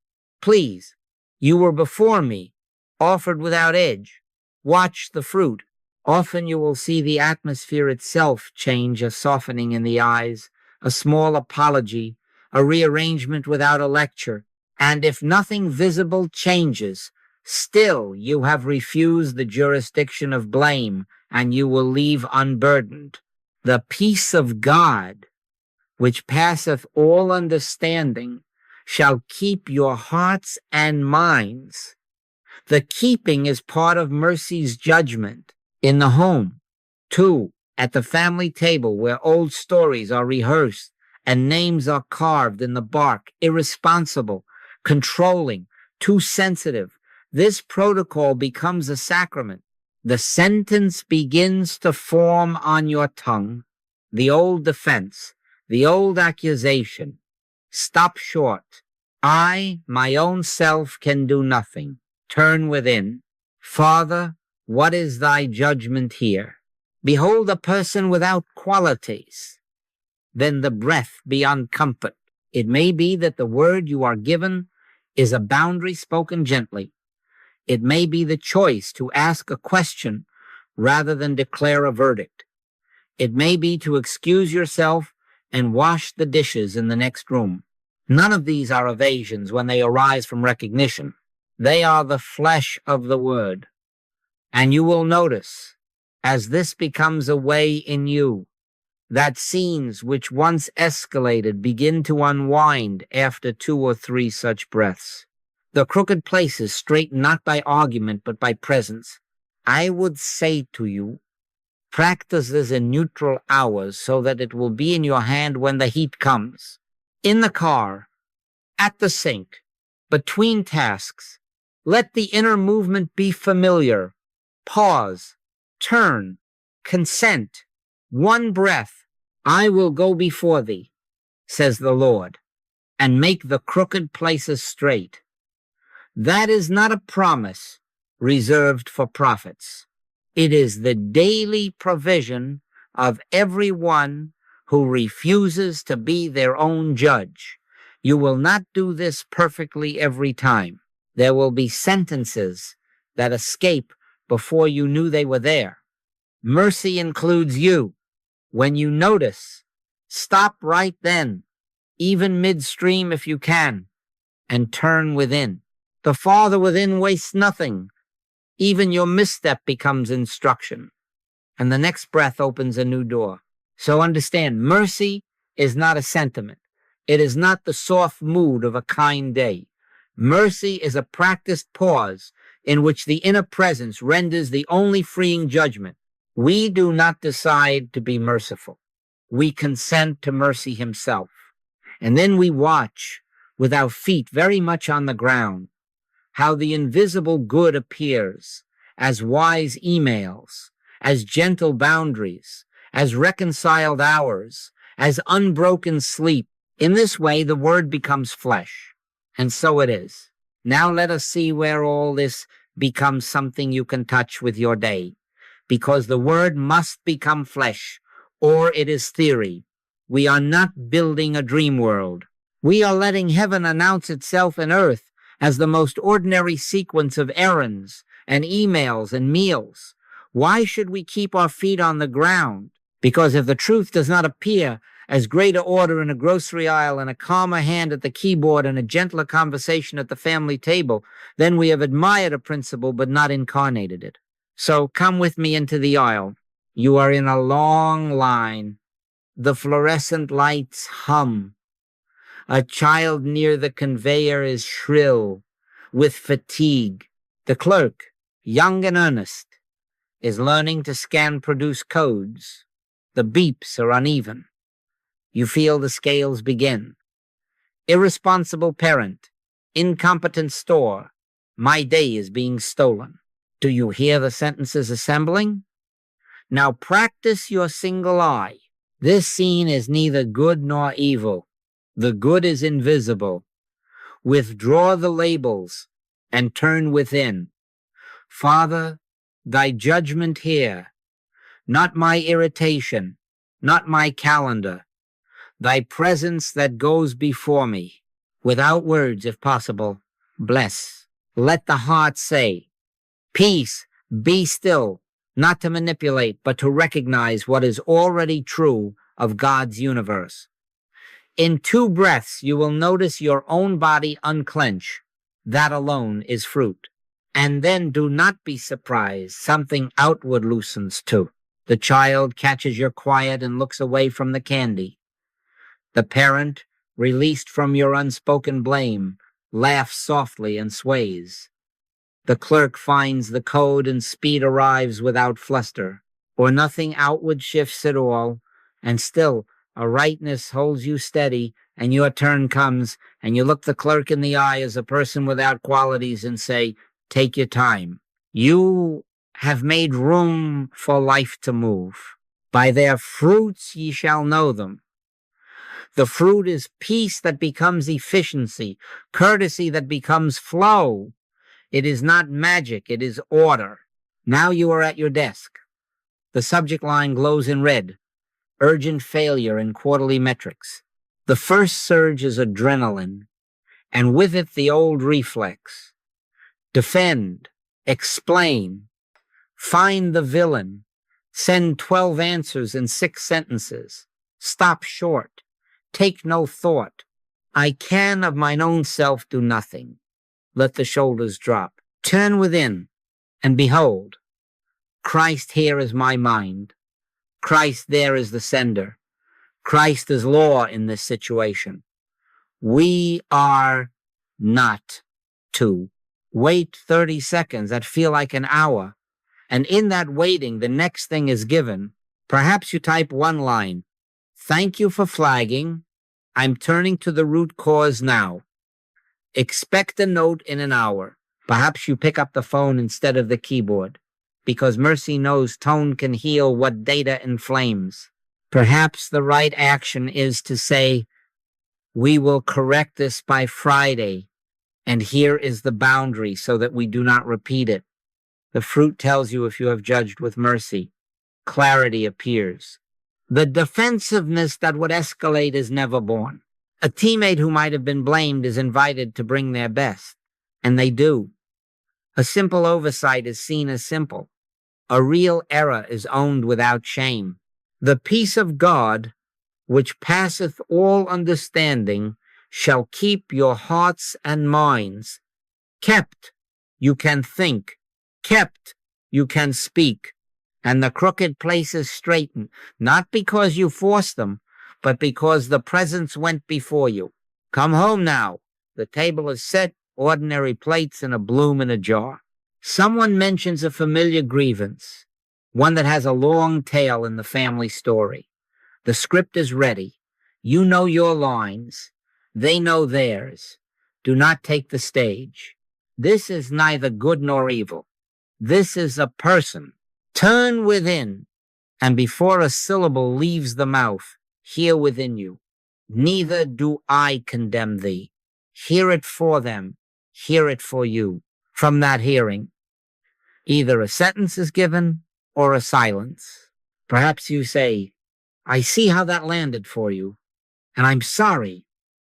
[SPEAKER 1] please, you were before me, offered without edge. Watch the fruit. Often you will see the atmosphere itself change, a softening in the eyes, a small apology, a rearrangement without a lecture. And if nothing visible changes, still you have refused the jurisdiction of blame, and you will leave unburdened. The peace of God, which passeth all understanding, shall keep your hearts and minds. The keeping is part of mercy's judgment. In the home, 2, at the family table where old stories are rehearsed and names are carved in the bark, irresponsible, controlling, too sensitive. This protocol becomes a sacrament. The sentence begins to form on your tongue, the old defense, the old accusation. Stop short. I, my own self, can do nothing. Turn within. Father, what is thy judgment here? Behold a person without qualities. Then the breath beyond comfort. It may be that the word you are given is a boundary spoken gently. It may be the choice to ask a question rather than declare a verdict. It may be to excuse yourself and wash the dishes in the next room. None of these are evasions when they arise from recognition. They are the flesh of the word. And you will notice, as this becomes a way in you, that scenes which once escalated begin to unwind after 2 or 3 such breaths. The crooked places straighten not by argument but by presence. I would say to you, practice this in neutral hours so that it will be in your hand when the heat comes. In the car, at the sink, between tasks, let the inner movement be familiar. Pause, turn, consent, one breath. I will go before thee, says the Lord, and make the crooked places straight. That is not a promise reserved for prophets. It is the daily provision of everyone who refuses to be their own judge. You will not do this perfectly every time. There will be sentences that escape before you knew they were there. Mercy includes you. When you notice, stop right then, even midstream if you can, and turn within. The Father within wastes nothing. Even your misstep becomes instruction, and the next breath opens a new door. So understand, mercy is not a sentiment. It is not the soft mood of a kind day. Mercy is a practiced pause in which the inner presence renders the only freeing judgment. We do not decide to be merciful. We consent to mercy himself. And then we watch, with our feet very much on the ground, how the invisible good appears as wise emails, as gentle boundaries, as reconciled hours, as unbroken sleep. In this way, the word becomes flesh. And so it is. Now let us see where all this becomes something you can touch with your day. Because the word must become flesh, or it is theory. We are not building a dream world. We are letting heaven announce itself in earth as the most ordinary sequence of errands and emails and meals. Why should we keep our feet on the ground? Because if the truth does not appear as greater order in a grocery aisle and a calmer hand at the keyboard and a gentler conversation at the family table, then we have admired a principle but not incarnated it. So come with me into the aisle. You are in a long line. The fluorescent lights hum. A child near the conveyor is shrill with fatigue. The clerk, young and earnest, is learning to scan produce codes. The beeps are uneven. You feel the scales begin. Irresponsible parent, incompetent store, my day is being stolen. Do you hear the sentences assembling? Now practice your single eye. This scene is neither good nor evil. The good is invisible. Withdraw the labels and turn within. Father, thy judgment here, not my irritation, not my calendar, thy presence that goes before me. Without words, if possible, bless. Let the heart say, peace, be still, not to manipulate, but to recognize what is already true of God's universe. In 2 breaths, you will notice your own body unclench. That alone is fruit. And then do not be surprised. Something outward loosens too. The child catches your quiet and looks away from the candy. The parent, released from your unspoken blame, laughs softly and sways. The clerk finds the code and speed arrives without fluster, or nothing outward shifts at all, and still a rightness holds you steady, and your turn comes, and you look the clerk in the eye as a person without qualities and say, take your time. You have made room for life to move. By their fruits ye shall know them. The fruit is peace that becomes efficiency, courtesy that becomes flow. It is not magic, it is order. Now you are at your desk. The subject line glows in red, urgent failure in quarterly metrics. The first surge is adrenaline, and with it the old reflex. Defend, explain, find the villain, send 12 answers in 6 sentences, stop short, take no thought. I can of mine own self do nothing. Let the shoulders drop. Turn within, and behold, Christ here is my mind. Christ there is the sender. Christ is law in this situation. We are not two. Wait 30 seconds that feel like an hour. And in that waiting, the next thing is given. Perhaps you type one line. Thank you for flagging. I'm turning to the root cause now. Expect a note in an hour. Perhaps you pick up the phone instead of the keyboard, because mercy knows tone can heal what data inflames. Perhaps the right action is to say, we will correct this by Friday, and here is the boundary so that we do not repeat it. The fruit tells you if you have judged with mercy. Clarity appears. The defensiveness that would escalate is never born. A teammate who might have been blamed is invited to bring their best, and they do. A simple oversight is seen as simple. A real error is owned without shame. The peace of God, which passeth all understanding, shall keep your hearts and minds. Kept, you can think. Kept, you can speak. And the crooked places straighten, not because you forced them, but because the presence went before you. Come home now. The table is set, ordinary plates and a bloom in a jar. Someone mentions a familiar grievance, one that has a long tail in the family story. The script is ready. You know your lines. They know theirs. Do not take the stage. This is neither good nor evil. This is a person. Turn within, and before a syllable leaves the mouth, hear within you. Neither do I condemn thee. Hear it for them. Hear it for you. From that hearing, either a sentence is given or a silence. Perhaps you say, I see how that landed for you, and I'm sorry,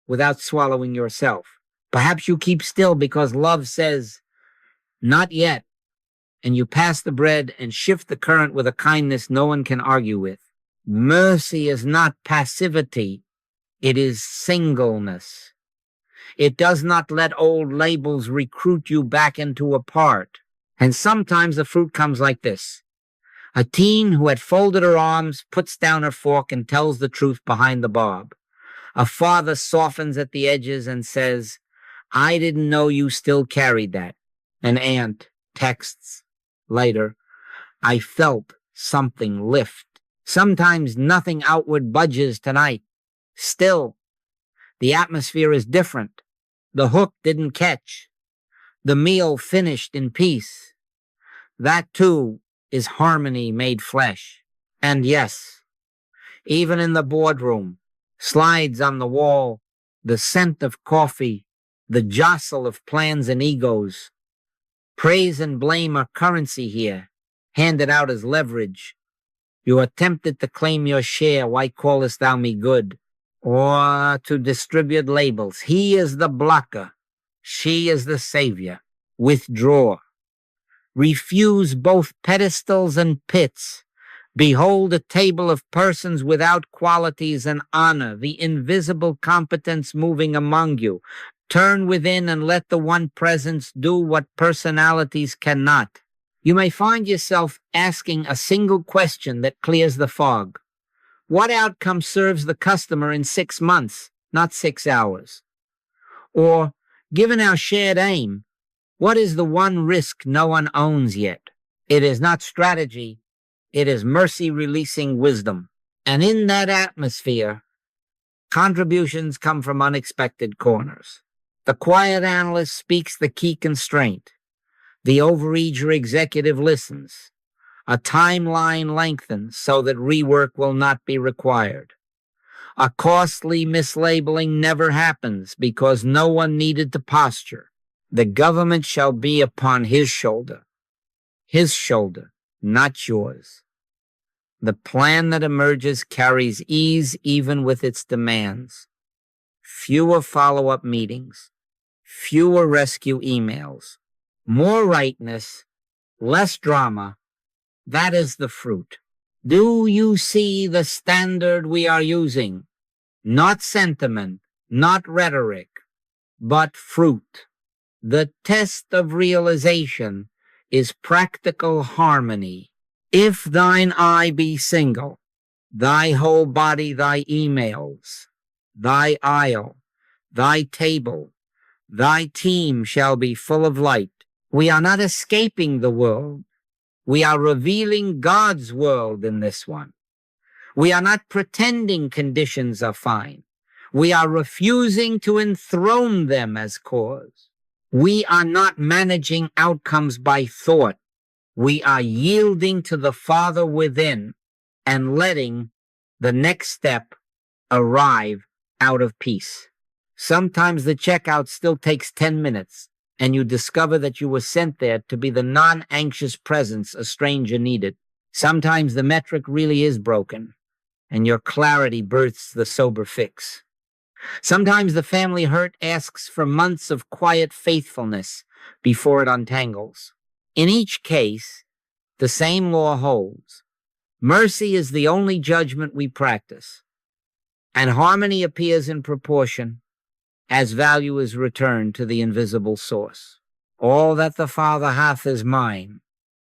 [SPEAKER 1] without swallowing yourself. Perhaps you keep still because love says, not yet, and you pass the bread and shift the current with a kindness no one can argue with. Mercy is not passivity, it is singleness. It does not let old labels recruit you back into a part. And sometimes the fruit comes like this. A teen who had folded her arms puts down her fork and tells the truth behind the barb. A father softens at the edges and says, I didn't know you still carried that. An aunt texts later, I felt something lift. Sometimes nothing outward budges tonight. Still, the atmosphere is different. The hook didn't catch. The meal finished in peace. That too is harmony made flesh. And yes, even in the boardroom, slides on the wall, the scent of coffee, the jostle of plans and egos. Praise and blame are currency here, handed out as leverage. You are tempted to claim your share, why callest thou me good? Or to distribute labels. He is the blocker. She is the savior. Withdraw. Refuse both pedestals and pits. Behold a table of persons without qualities and honor, the invisible competence moving among you. Turn within and let the one presence do what personalities cannot. You may find yourself asking a single question that clears the fog. What outcome serves the customer in 6 months, not 6 hours? Or, given our shared aim, what is the one risk no one owns yet? It is not strategy, it is mercy releasing wisdom. And in that atmosphere, contributions come from unexpected corners. The quiet analyst speaks the key constraint. The overeager executive listens. A timeline lengthens so that rework will not be required. A costly mislabeling never happens because no one needed to posture. The government shall be upon his shoulder, not yours. The plan that emerges carries ease even with its demands. Fewer follow-up meetings, fewer rescue emails, more rightness, less drama. That is the fruit. Do you see the standard we are using? Not sentiment, not rhetoric, but fruit. The test of realization is practical harmony. If thine eye be single, thy whole body, thy emails, thy aisle, thy table, thy team shall be full of light. We are not escaping the world. We are revealing God's world in this one. We are not pretending conditions are fine. We are refusing to enthrone them as cause. We are not managing outcomes by thought. We are yielding to the Father within and letting the next step arrive out of peace. Sometimes the checkout still takes 10 minutes, and you discover that you were sent there to be the non-anxious presence a stranger needed. Sometimes the metric really is broken, and your clarity births the sober fix. Sometimes the family hurt asks for months of quiet faithfulness before it untangles. In each case, the same law holds. Mercy is the only judgment we practice, and harmony appears in proportion as value is returned to the invisible source. All that the Father hath is mine.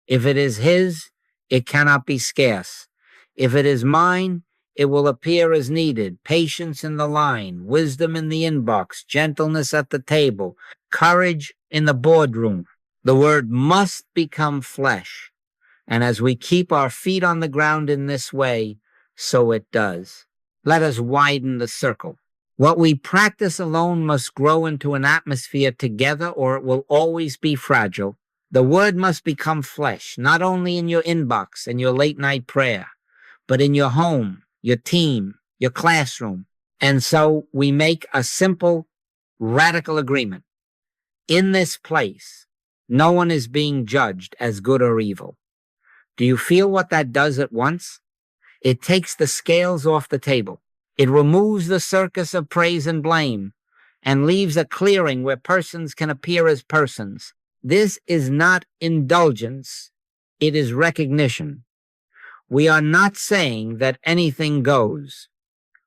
[SPEAKER 1] If it is his, it cannot be scarce. If it is mine, it will appear as needed. Patience in the line, wisdom in the inbox, gentleness at the table, courage in the boardroom. The word must become flesh. And as we keep our feet on the ground in this way, so it does. Let us widen the circle. What we practice alone must grow into an atmosphere together, or it will always be fragile. The word must become flesh, not only in your inbox and your late night prayer, but in your home, your team, your classroom. And so we make a simple, radical agreement. In this place, no one is being judged as good or evil. Do you feel what that does at once? It takes the scales off the table. It removes the circus of praise and blame and leaves a clearing where persons can appear as persons. This is not indulgence. It is recognition. We are not saying that anything goes.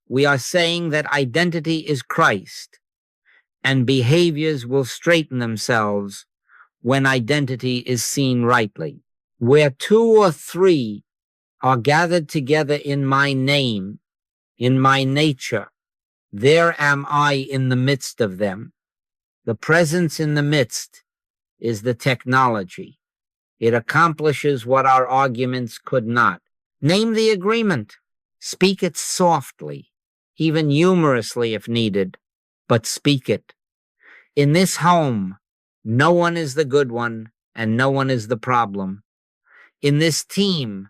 [SPEAKER 1] We are saying that identity is Christ, and behaviors will straighten themselves when identity is seen rightly. Where 2 or 3 are gathered together in my name, in my nature, there am I in the midst of them. The presence in the midst is the technology. It accomplishes what our arguments could not. Name the agreement. Speak it softly, even humorously if needed, but speak it. In this home, no one is the good one and no one is the problem. In this team,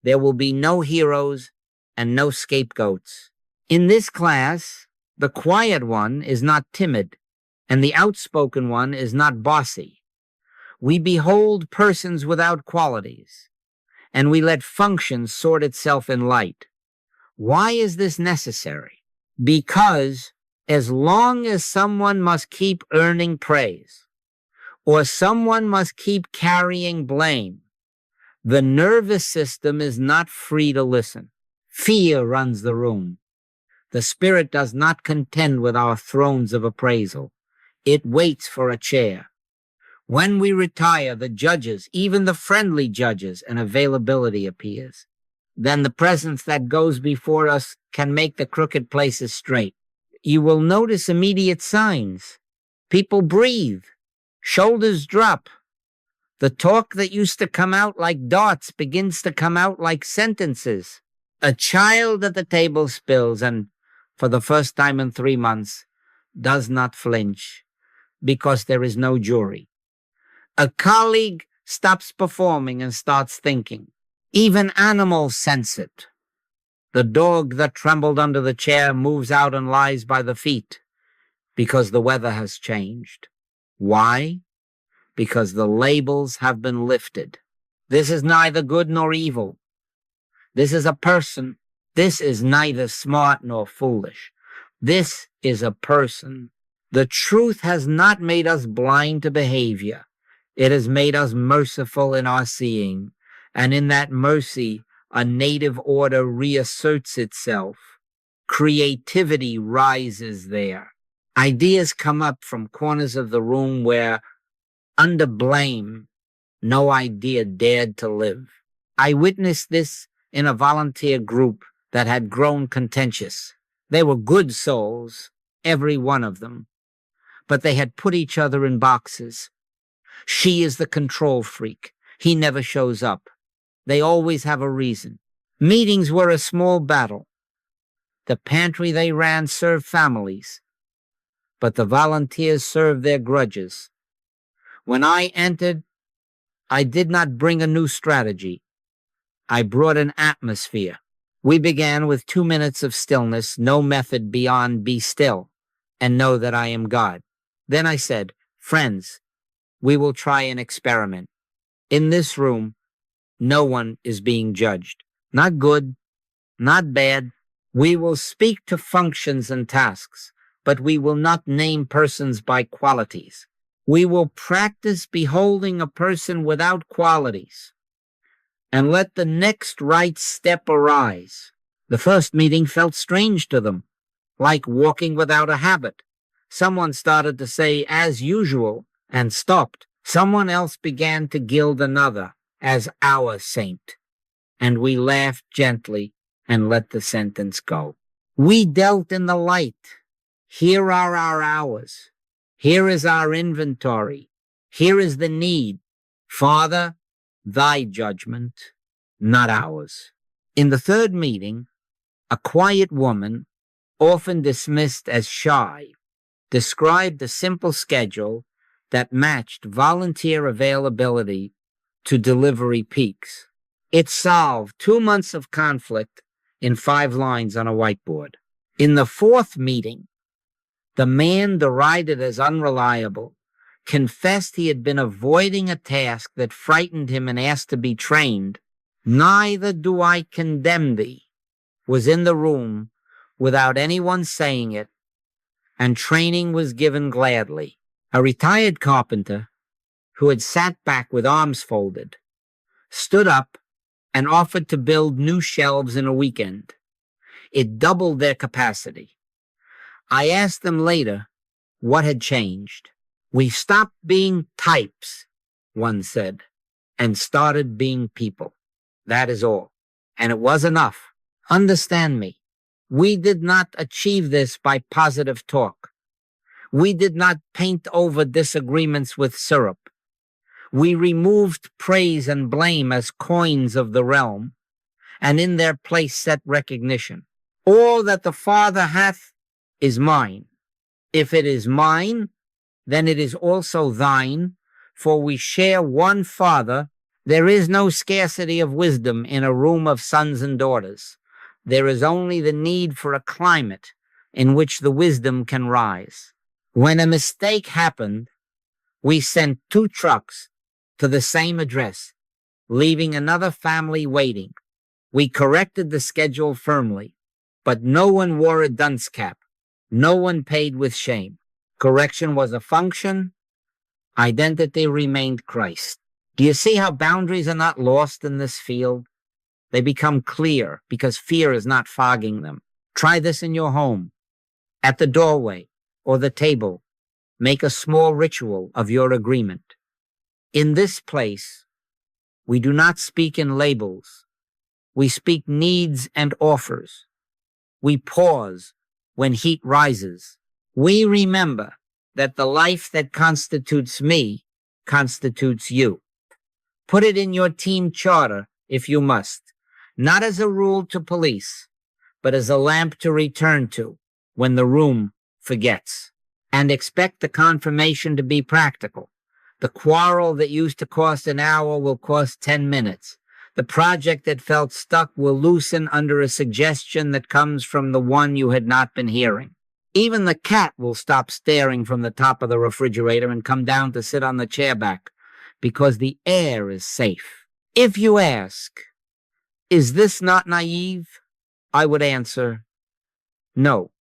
[SPEAKER 1] there will be no heroes and no scapegoats. In this class, the quiet one is not timid and the outspoken one is not bossy. We behold persons without qualities, and we let function sort itself in light. Why is this necessary? Because as long as someone must keep earning praise, or someone must keep carrying blame, the nervous system is not free to listen. Fear runs the room. The spirit does not contend with our thrones of appraisal. It waits for a chair. When we retire, the judges, even the friendly judges, and availability appears. Then the presence that goes before us can make the crooked places straight. You will notice immediate signs. People breathe. Shoulders drop. The talk that used to come out like darts begins to come out like sentences. A child at the table spills and, for the first time in 3 months, does not flinch because there is no jury. A colleague stops performing and starts thinking. Even animals sense it. The dog that trembled under the chair moves out and lies by the feet because the weather has changed. Why? Because the labels have been lifted. This is neither good nor evil. This is a person. This is neither smart nor foolish. This is a person. The truth has not made us blind to behavior. It has made us merciful in our seeing. And in that mercy, a native order reasserts itself. Creativity rises there. Ideas come up from corners of the room where, under blame, no idea dared to live. I witnessed this in a volunteer group that had grown contentious. They were good souls, every one of them, but they had put each other in boxes. She is the control freak. He never shows up. They always have a reason. Meetings were a small battle. The pantry they ran served families, but the volunteers served their grudges. When I entered, I did not bring a new strategy. I brought an atmosphere. We began with 2 minutes of stillness, no method beyond be still and know that I am God. Then I said, friends, we will try an experiment. In this room, no one is being judged. Not good, not bad. We will speak to functions and tasks, but we will not name persons by qualities. We will practice beholding a person without qualities and let the next right step arise. The first meeting felt strange to them, like walking without a habit. Someone started to say, as usual, and stopped. Someone else began to gild another as our saint, and we laughed gently and let the sentence go. We dealt in the light. Here are our hours. Here is our inventory. Here is the need. Father, thy judgment, not ours. In the third meeting, a quiet woman, often dismissed as shy, described a simple schedule that matched volunteer availability to delivery peaks. It solved 2 months of conflict in 5 lines on a whiteboard. In the fourth meeting, the man derided as unreliable confessed he had been avoiding a task that frightened him and asked to be trained. Neither do I condemn thee was in the room without anyone saying it, and training was given gladly. A retired carpenter who had sat back with arms folded stood up and offered to build new shelves in a weekend. It doubled their capacity. I asked them later what had changed. We stopped being types, one said, and started being people. That is all. And it was enough. Understand me. We did not achieve this by positive talk. We did not paint over disagreements with syrup. We removed praise and blame as coins of the realm, and in their place set recognition. All that the Father hath is mine. If it is mine, then it is also thine, for we share one Father. There is no scarcity of wisdom in a room of sons and daughters. There is only the need for a climate in which the wisdom can rise. When a mistake happened, we sent 2 trucks to the same address, leaving another family waiting. We corrected the schedule firmly, but no one wore a dunce cap. No one paid with shame. Correction was a function. Identity remained Christ. Do you see how boundaries are not lost in this field? They become clear because fear is not fogging them. Try this in your home, at the doorway or the table. Make a small ritual of your agreement. In this place, we do not speak in labels. We speak needs and offers. We pause when heat rises. We remember that the life that constitutes me constitutes you. Put it in your team charter if you must, not as a rule to police, but as a lamp to return to when the room forgets. And expect the confirmation to be practical, The quarrel that used to cost an hour will cost 10 minutes. The project that felt stuck will loosen under a suggestion that comes from the one you had not been hearing. Even the cat will stop staring from the top of the refrigerator and come down to sit on the chair back, because the air is safe. If you ask, is this not naive? I would answer, no.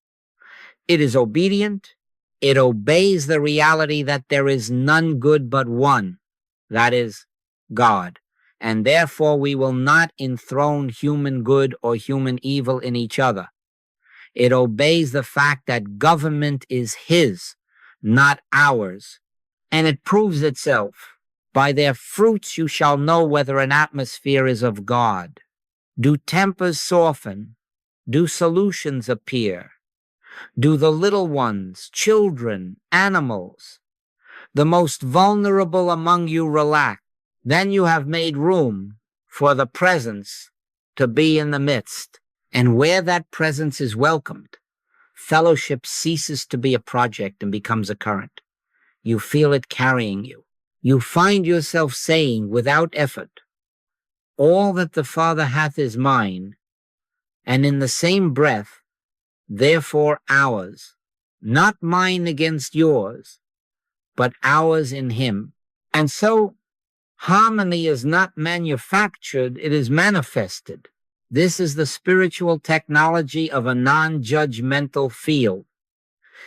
[SPEAKER 1] It is obedient. It obeys the reality that there is none good but one, that is, God. And therefore we will not enthrone human good or human evil in each other. It obeys the fact that government is His, not ours. And it proves itself. By their fruits you shall know whether an atmosphere is of God. Do tempers soften? Do solutions appear? Do the little ones, children, animals, the most vulnerable among you relax? Then you have made room for the presence to be in the midst. And where that presence is welcomed, fellowship ceases to be a project and becomes a current. You feel it carrying you. You find yourself saying without effort, all that the Father hath is mine, and in the same breath, therefore ours, not mine against yours, but ours in Him. And so harmony is not manufactured, it is manifested. This is the spiritual technology of a non-judgmental field.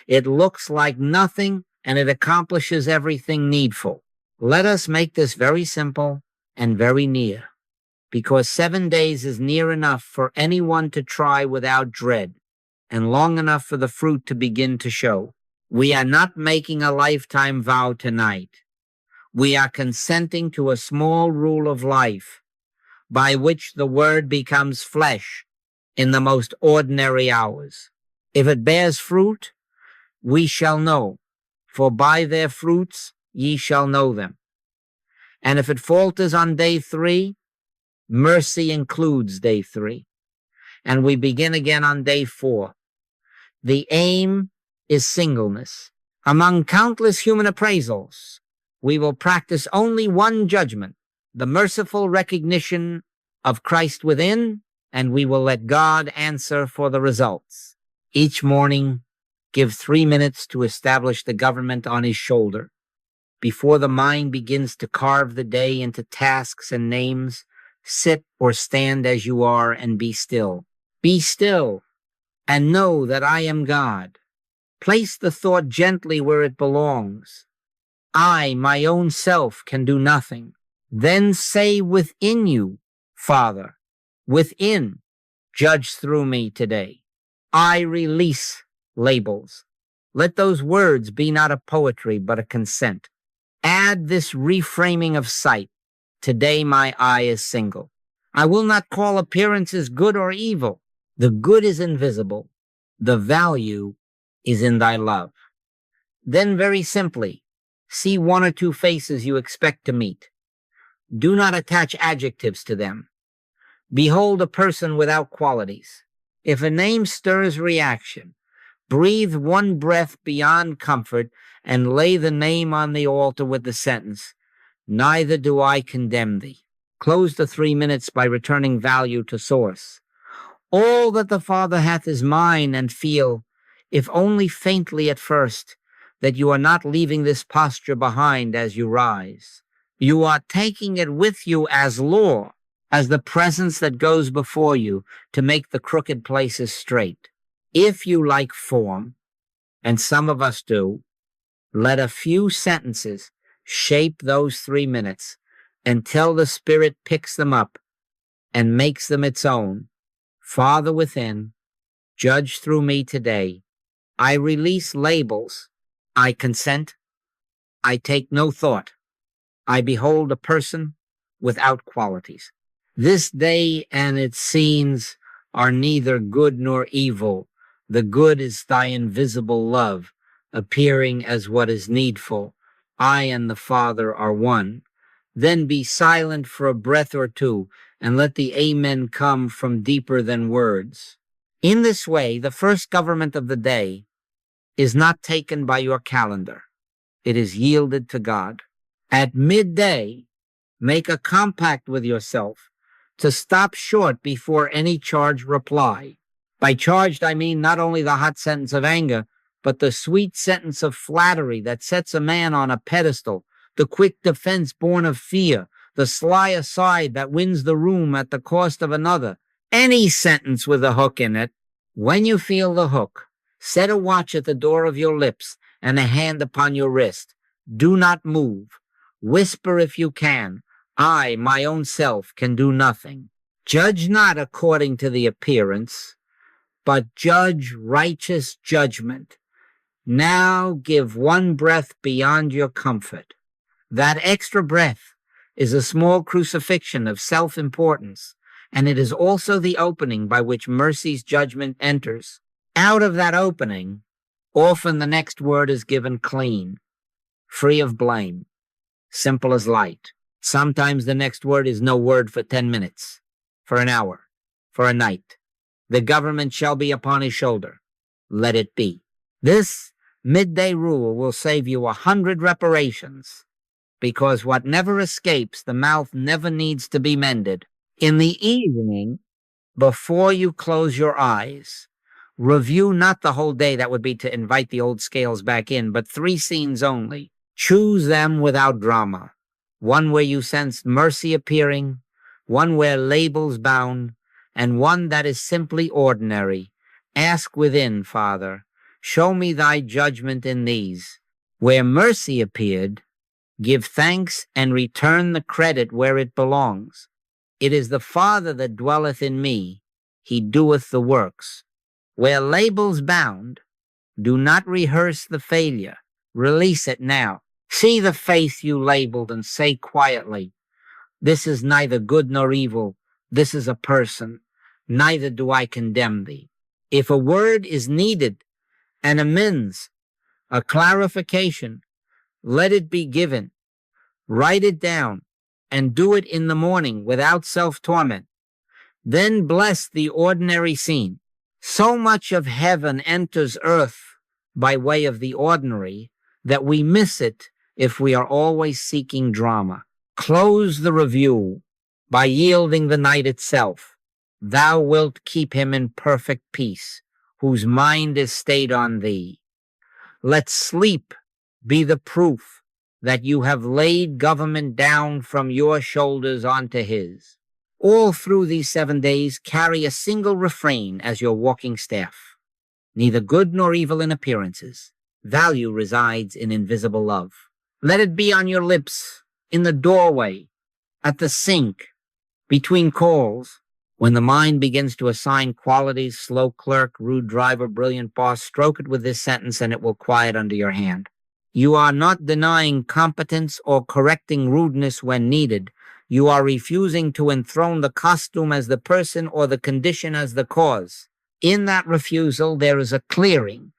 [SPEAKER 1] It looks like nothing, and it accomplishes everything needful. Let us make this very simple and very near, because 7 days is near enough for anyone to try without dread, and long enough for the fruit to begin to show. We are not making a lifetime vow tonight. We are consenting to a small rule of life, by which the word becomes flesh in the most ordinary hours. If it bears fruit, we shall know, for by their fruits ye shall know them. And if it falters on day 3, mercy includes day 3, and we begin again on day 4. The aim is singleness. Among countless human appraisals, we will practice only one judgment, the merciful recognition of Christ within, and we will let God answer for the results. Each morning, give 3 minutes to establish the government on His shoulder. Before the mind begins to carve the day into tasks and names, sit or stand as you are and be still. Be still and know that I am God. Place the thought gently where it belongs. I, my own self, can do nothing. Then say within you, Father, within, judge through me today. I release labels. Let those words be not a poetry, but a consent. Add this reframing of sight. Today my eye is single. I will not call appearances good or evil. The good is invisible. The value is in thy love. Then very simply, see 1 or 2 faces you expect to meet. Do not attach adjectives to them. Behold a person without qualities. If a name stirs reaction, breathe 1 breath beyond comfort and lay the name on the altar with the sentence, neither do I condemn thee. Close the 3 minutes by returning value to source. All that the Father hath is mine, and feel, if only faintly at first, that you are not leaving this posture behind as you rise. You are taking it with you as law, as the presence that goes before you to make the crooked places straight. If you like form, and some of us do, let a few sentences shape those 3 minutes until the Spirit picks them up and makes them its own. Father within, judge through me today. I release labels. I consent. I take no thought. I behold a person without qualities. This day and its scenes are neither good nor evil. The good is thy invisible love, appearing as what is needful. I and the Father are one. Then be silent for a breath or 2, and let the amen come from deeper than words. In this way, the first government of the day is not taken by your calendar. It is yielded to God. At midday, make a compact with yourself to stop short before any charged reply. By charged, I mean not only the hot sentence of anger, but the sweet sentence of flattery that sets a man on a pedestal, the quick defense born of fear, the sly aside that wins the room at the cost of another. Any sentence with a hook in it. When you feel the hook, set a watch at the door of your lips and a hand upon your wrist. Do not move. Whisper if you can, I, my own self, can do nothing. Judge not according to the appearance, but judge righteous judgment. Now give one breath beyond your comfort. That extra breath is a small crucifixion of self-importance, and it is also the opening by which mercy's judgment enters. Out of that opening, often the next word is given clean, free of blame, simple as light. Sometimes the next word is no word for 10 minutes, for an hour, for a night. The government shall be upon his shoulder. Let it be. This midday rule will save you 100 reparations, because what never escapes the mouth never needs to be mended. In the evening, before you close your eyes, review not the whole day, that would be to invite the old scales back in, but 3 scenes only. Choose them without drama. One where you sense mercy appearing, one where labels bound, and one that is simply ordinary. Ask within, Father, show me thy judgment in these. Where mercy appeared, give thanks and return the credit where it belongs. It is the Father that dwelleth in me. He doeth the works. Where labels bound, do not rehearse the failure. Release it now. See the faith you labeled and say quietly, this is neither good nor evil. This is a person. Neither do I condemn thee. If a word is needed, an amends, a clarification, let it be given. Write it down and do it in the morning without self-torment. Then bless the ordinary scene. So much of heaven enters earth by way of the ordinary that we miss it if we are always seeking drama. Close the review by yielding the night itself. Thou wilt keep him in perfect peace, whose mind is stayed on thee. Let sleep be the proof that you have laid government down from your shoulders onto his. All through these 7 days, carry a single refrain as your walking staff. Neither good nor evil in appearances. Value resides in invisible love. Let it be on your lips, in the doorway, at the sink, between calls. When the mind begins to assign qualities, slow clerk, rude driver, brilliant boss, stroke it with this sentence and it will quiet under your hand. You are not denying competence or correcting rudeness when needed. You are refusing to enthrone the costume as the person or the condition as the cause. In that refusal, there is a clearing,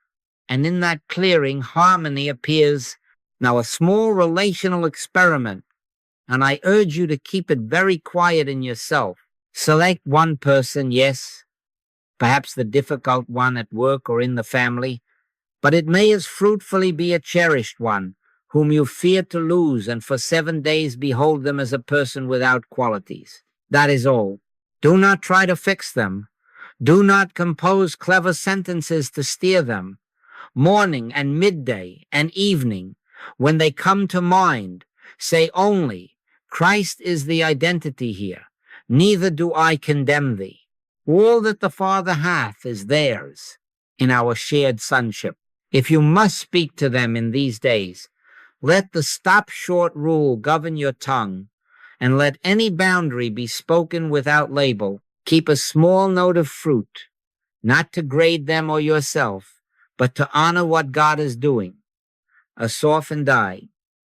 [SPEAKER 1] and in that clearing, harmony appears. Now, a small relational experiment, and I urge you to keep it very quiet in yourself. Select one person, yes, perhaps the difficult one at work or in the family, but it may as fruitfully be a cherished one, whom you fear to lose, and for 7 days behold them as a person without qualities. That is all. Do not try to fix them. Do not compose clever sentences to steer them. Morning and midday and evening, when they come to mind, say only, Christ is the identity here. Neither do I condemn thee. All that the Father hath is theirs in our shared sonship. If you must speak to them in these days, let the stop-short rule govern your tongue, and let any boundary be spoken without label. Keep a small note of fruit, not to grade them or yourself, but to honor what God is doing. A softened eye,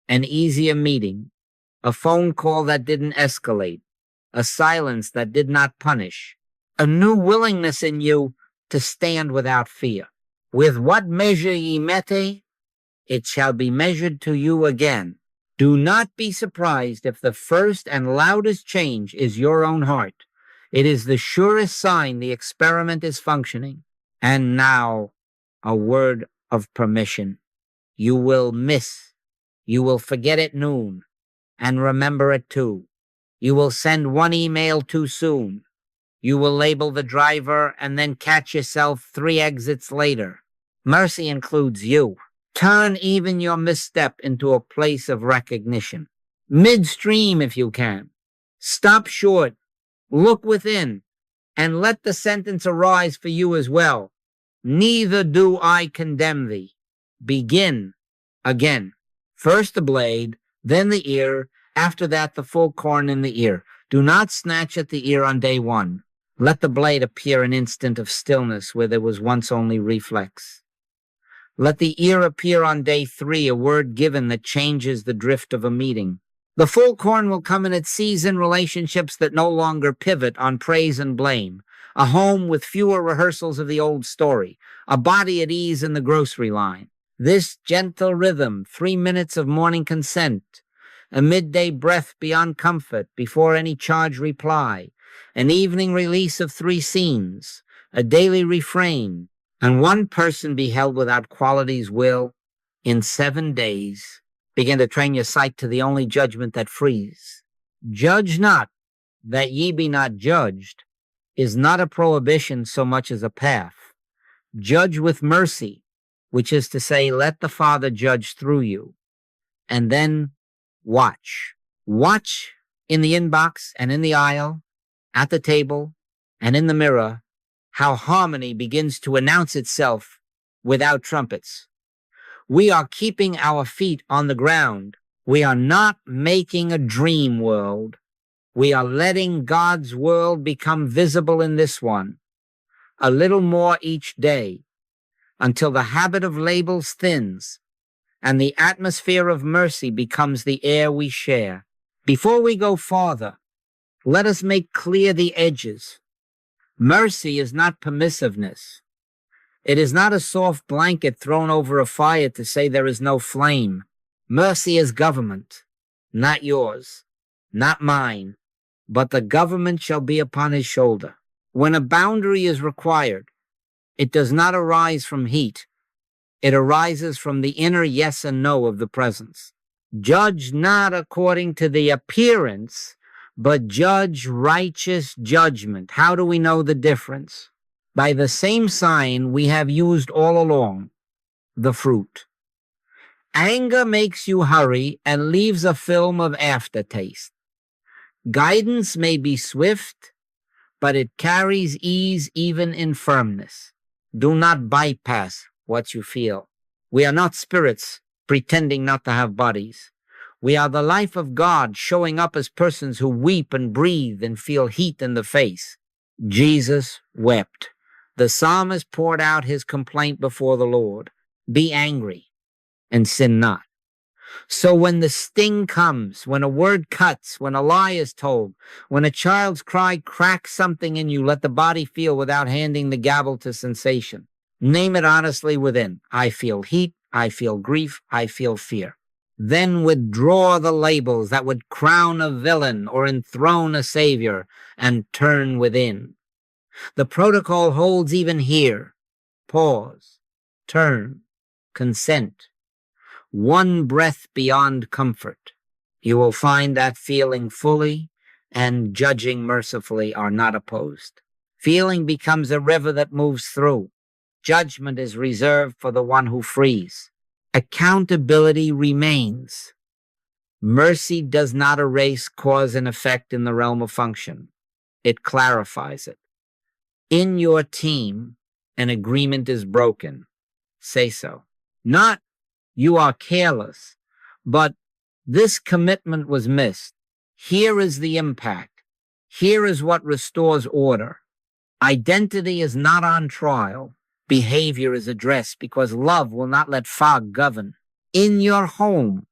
[SPEAKER 1] an easier meeting, a phone call that didn't escalate, a silence that did not punish, a new willingness in you to stand without fear. With what measure ye mete, it shall be measured to you again. Do not be surprised if the first and loudest change is your own heart. It is the surest sign the experiment is functioning. And now, a word of permission. You will miss. You will forget at noon. and remember it too. You will send one email too soon. You will label the driver and then catch yourself 3 exits later. Mercy includes you. Turn even your misstep into a place of recognition. Midstream, if you can. Stop short. Look within. And let the sentence arise for you as well. Neither do I condemn thee. Begin again. First the blade, then the ear, after that the full corn in the ear. Do not snatch at the ear on day 1. Let the blade appear an instant of stillness where there was once only reflex. Let the ear appear on day 3, a word given that changes the drift of a meeting. The full corn will come in its season, relationships that no longer pivot on praise and blame, a home with fewer rehearsals of the old story, a body at ease in the grocery line. This gentle rhythm, 3 minutes of morning consent, a midday breath beyond comfort before any charged reply, an evening release of 3 scenes, a daily refrain, and one person be held without qualities will, in 7 days, begin to train your sight to the only judgment that frees. Judge not, that ye be not judged, is not a prohibition so much as a path. Judge with mercy, which is to say, let the Father judge through you. And then watch. Watch in the inbox and in the aisle, at the table and in the mirror, how harmony begins to announce itself without trumpets. We are keeping our feet on the ground. We are not making a dream world. We are letting God's world become visible in this one, a little more each day, until the habit of labels thins and the atmosphere of mercy becomes the air we share. Before we go farther, let us make clear the edges. Mercy is not permissiveness. It is not a soft blanket thrown over a fire to say there is no flame. Mercy is government, not yours, not mine, but the government shall be upon his shoulder. When a boundary is required, it does not arise from heat. It arises from the inner yes and no of the presence. Judge not according to the appearance, but judge righteous judgment. How do we know the difference? By the same sign we have used all along, the fruit. Anger makes you hurry and leaves a film of aftertaste. Guidance may be swift, but it carries ease even in firmness. Do not bypass what you feel. We are not spirits pretending not to have bodies. We are the life of God showing up as persons who weep and breathe and feel heat in the face. Jesus wept. The psalmist poured out his complaint before the Lord. Be angry and sin not. So when the sting comes, when a word cuts, when a lie is told, when a child's cry cracks something in you, let the body feel without handing the gavel to sensation. Name it honestly within. I feel heat, I feel grief, I feel fear. Then withdraw the labels that would crown a villain or enthrone a savior and turn within. The protocol holds even here. Pause, turn, consent. One breath beyond comfort. You will find that feeling fully and judging mercifully are not opposed. Feeling becomes a river that moves through. Judgment is reserved for the one who frees. Accountability remains. Mercy does not erase cause and effect in the realm of function. It clarifies it. In your team, an agreement is broken. Say so. Not you are careless, but this commitment was missed. Here is the impact. Here is what restores order. Identity is not on trial. Behavior is addressed because love will not let fog govern. In your home,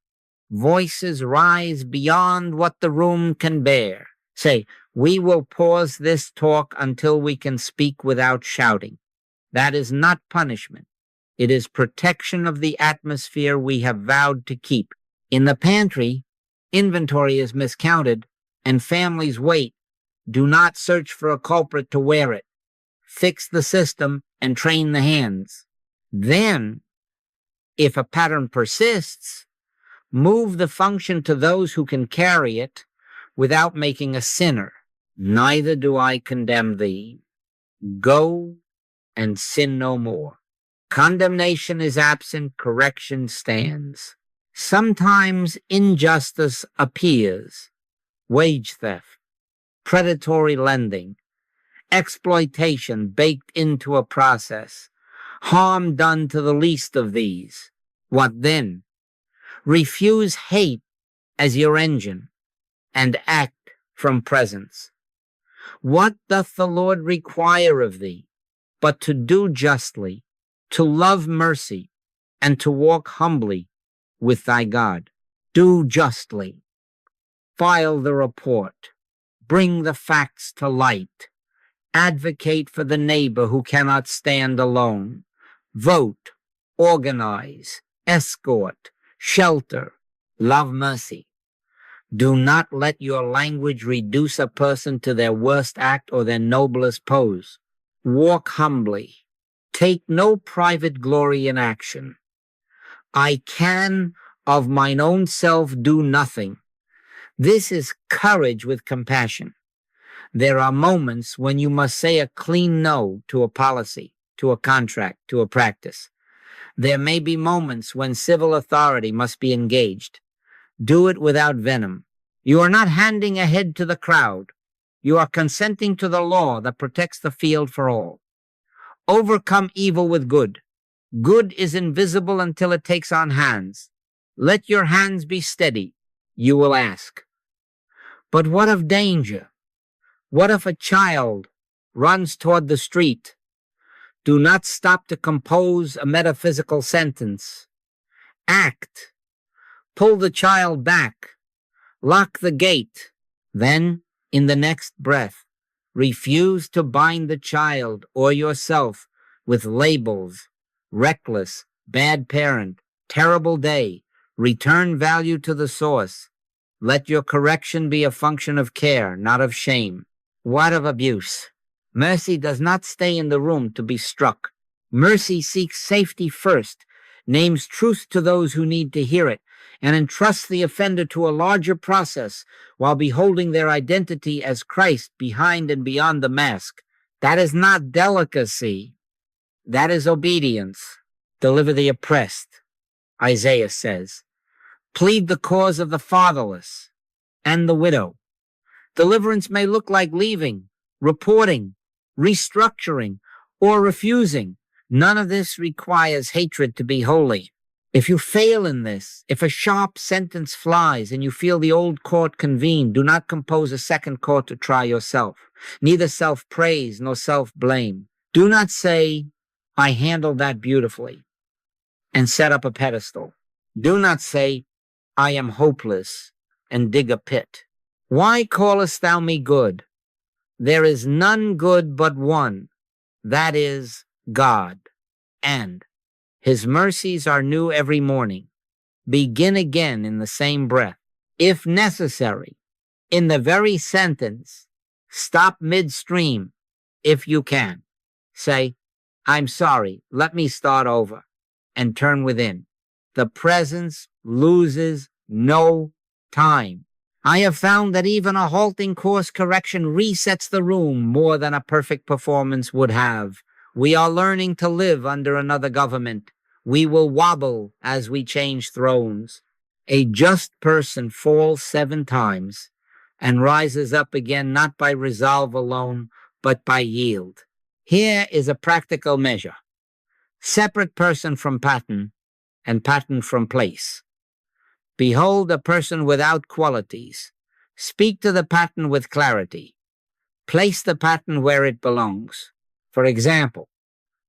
[SPEAKER 1] voices rise beyond what the room can bear. Say, we will pause this talk until we can speak without shouting. That is not punishment. It is protection of the atmosphere we have vowed to keep. In the pantry, inventory is miscounted and families wait. Do not search for a culprit to wear it. Fix the system and train the hands. Then, if a pattern persists, Move the function to those who can carry it without making a sinner. Neither do I condemn thee. Go and sin no more. Condemnation is absent, correction stands. Sometimes injustice appears, wage theft, predatory lending, exploitation baked into a process, harm done to the least of these. What then? Refuse hate as your engine and act from presence. What doth the Lord require of thee but to do justly, to love mercy, and to walk humbly with thy God? Do justly. File the report. Bring the facts to light. Advocate for the neighbor who cannot stand alone. Vote, organize, escort, shelter, love mercy. Do not let your language reduce a person to their worst act or their noblest pose. Walk humbly. Take no private glory in action. I can of mine own self do nothing. This is courage with compassion. There are moments when you must say a clean no to a policy, to a contract, to a practice. There may be moments when civil authority must be engaged. Do it without venom. You are not handing a head to the crowd. You are consenting to the law that protects the field for all. Overcome evil with good. Good is invisible until it takes on hands. Let your hands be steady. You will ask. But what of danger? What if a child runs toward the street? Do not stop to compose a metaphysical sentence. Act. Pull the child back. Lock the gate. Then, in the next breath, refuse to bind the child or yourself with labels: reckless, bad parent, terrible day. Return value to the source. Let your correction be a function of care, not of shame. What of abuse? Mercy does not stay in the room to be struck. Mercy seeks safety first, names truth to those who need to hear it, and entrusts the offender to a larger process while beholding their identity as Christ behind and beyond the mask. That is not delicacy. That is obedience. Deliver the oppressed, Isaiah says. Plead the cause of the fatherless and the widow. Deliverance may look like leaving, reporting, restructuring, or refusing. None of this requires hatred to be holy. If you fail in this, if a sharp sentence flies and you feel the old court convene, do not compose a second court to try yourself. Neither self-praise nor self-blame. Do not say, I handled that beautifully, and set up a pedestal. Do not say, I am hopeless, and dig a pit. Why callest thou me good? There is none good but one, that is God, and his mercies are new every morning. Begin again in the same breath. If necessary, in the very sentence, stop midstream if you can. Say, I'm sorry, let me start over, and turn within. The presence loses no time. I have found that even a halting course correction resets the room more than a perfect performance would have. We are learning to live under another government. We will wobble as we change thrones. A just person falls 7 times and rises up again not by resolve alone, but by yield. Here is a practical measure. Separate person from pattern and pattern from place. Behold a person without qualities. Speak to the pattern with clarity. Place the pattern where it belongs. For example,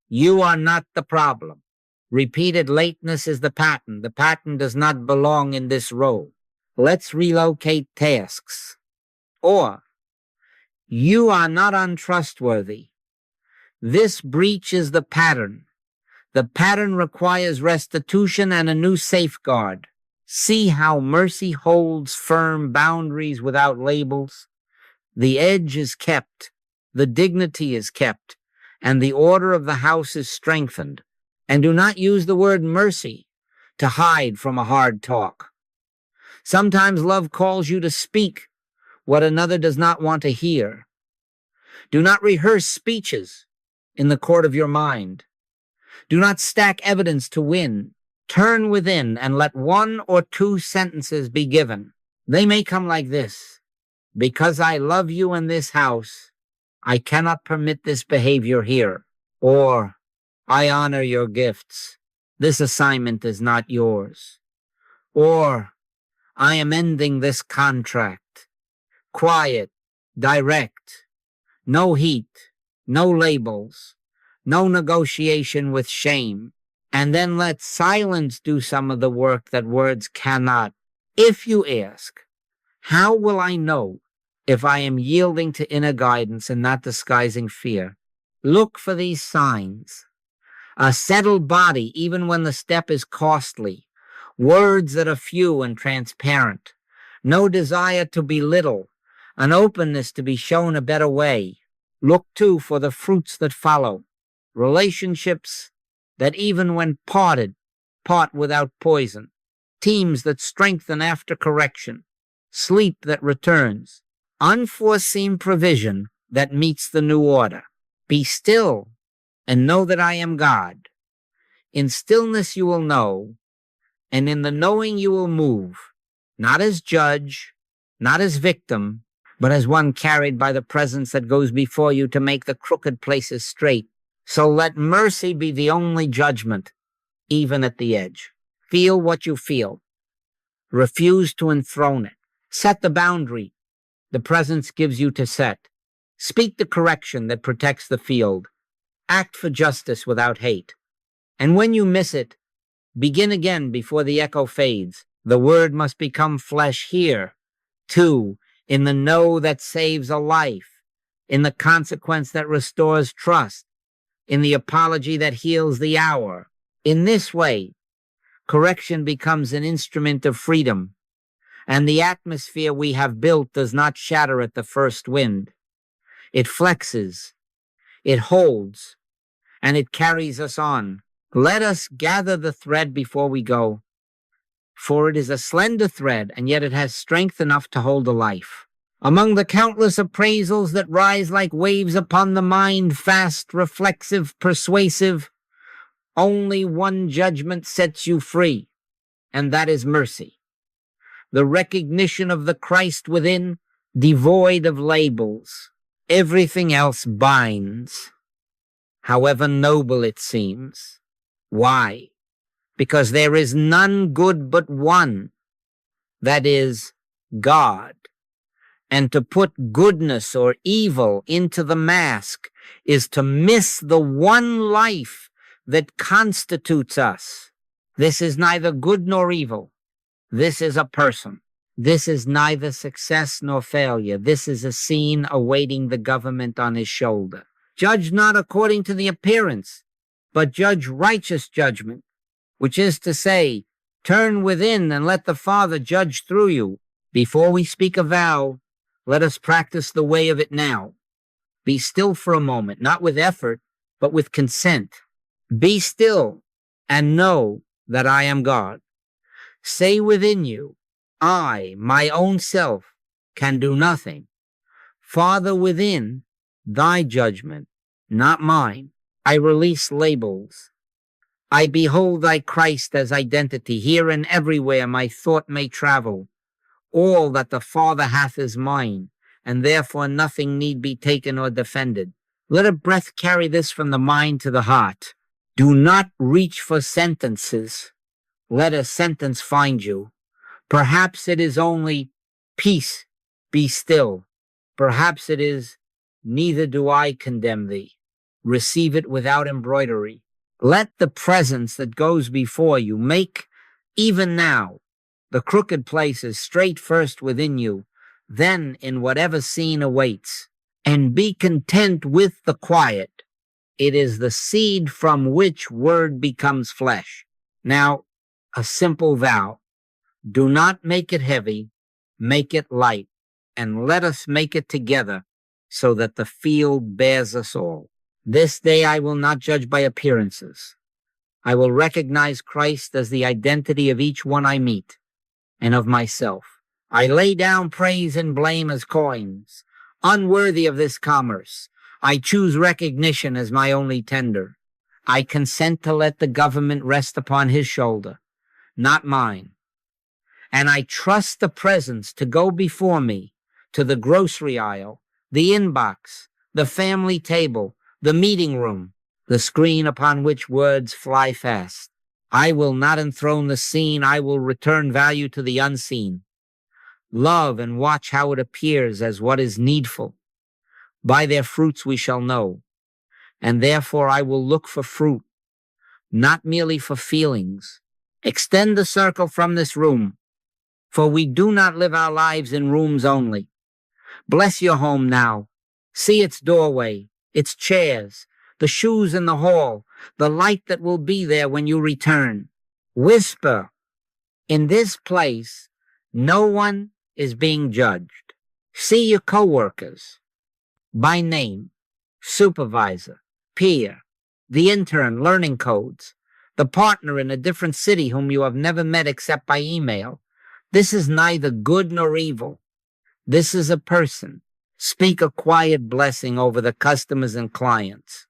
[SPEAKER 1] you are not the problem. Repeated lateness is the pattern. The pattern does not belong in this role. Let's relocate tasks. Or, you are not untrustworthy. This breach is the pattern. The pattern requires restitution and a new safeguard. See how mercy holds firm boundaries without labels. The edge is kept, the dignity is kept, and the order of the house is strengthened. And do not use the word mercy to hide from a hard talk. Sometimes love calls you to speak what another does not want to hear. Do not rehearse speeches in the court of your mind. Do not stack evidence to win. Turn within and let 1 or 2 sentences be given. They may come like this: because I love you in this house, I cannot permit this behavior here. Or, I honor your gifts. This assignment is not yours. Or, I am ending this contract. Quiet, direct, no heat, no labels, no negotiation with shame. And then let silence do some of the work that words cannot. If you ask, how will I know if I am yielding to inner guidance and not disguising fear? Look for these signs. A settled body, even when the step is costly. Words that are few and transparent. No desire to belittle. An openness to be shown a better way. Look, too, for the fruits that follow. Relationships that even when parted, part without poison. Teams that strengthen after correction. Sleep that returns. Unforeseen provision that meets the new order. Be still and know that I am God. In stillness you will know, and in the knowing you will move, not as judge, not as victim, but as one carried by the presence that goes before you to make the crooked places straight. So let mercy be the only judgment, even at the edge. Feel what you feel. Refuse to enthrone it. Set the boundary the presence gives you to set. Speak the correction that protects the field. Act for justice without hate. And when you miss it, begin again before the echo fades. The word must become flesh here, too, in the no that saves a life, in the consequence that restores trust, in the apology that heals the hour. In this way, correction becomes an instrument of freedom, and the atmosphere we have built does not shatter at the first wind. It flexes, it holds, and it carries us on. Let us gather the thread before we go, for it is a slender thread, and yet it has strength enough to hold a life. Among the countless appraisals that rise like waves upon the mind, fast, reflexive, persuasive, only one judgment sets you free, and that is mercy. The recognition of the Christ within, devoid of labels. Everything else binds, however noble it seems. Why? Because there is none good but one, that is, God. And to put goodness or evil into the mask is to miss the one life that constitutes us. This is neither good nor evil. This is a person. This is neither success nor failure. This is a scene awaiting the government on his shoulder. Judge not according to the appearance, but judge righteous judgment, which is to say, turn within and let the Father judge through you. Before we speak a vow, let us practice the way of it now. Be still for a moment, not with effort, but with consent. Be still and know that I am God. Say within you, I, my own self, can do nothing. Father within, thy judgment, not mine. I release labels. I behold thy Christ as identity. Here and everywhere my thought may travel. All that the Father hath is mine, and therefore nothing need be taken or defended. Let a breath carry this from the mind to the heart. Do not reach for sentences. Let a sentence find you. Perhaps it is only, peace, be still. Perhaps it is, neither do I condemn thee. Receive it without embroidery. Let the presence that goes before you make, even now, the crooked places straight first within you, then in whatever scene awaits. And be content with the quiet. It is the seed from which word becomes flesh. Now, a simple vow. Do not make it heavy, make it light, and let us make it together so that the field bears us all. This day I will not judge by appearances. I will recognize Christ as the identity of each one I meet. and of myself. I lay down praise and blame as coins, unworthy of this commerce. I choose recognition as my only tender. I consent to let the government rest upon his shoulder, not mine. And I trust the presence to go before me to the grocery aisle, the inbox, the family table, the meeting room, the screen upon which words fly fast. I will not enthrone the seen. I will return value to the unseen. Love and watch how it appears as what is needful. By their fruits we shall know. And therefore I will look for fruit, not merely for feelings. Extend the circle from this room, for we do not live our lives in rooms only. Bless your home now. See its doorway, its chairs, the shoes in the hall, the light that will be there when you return. Whisper, in this place, no one is being judged. See your coworkers by name, supervisor, peer, the intern learning codes, the partner in a different city whom you have never met except by email. This is neither good nor evil. This is a person. Speak a quiet blessing over the customers and clients,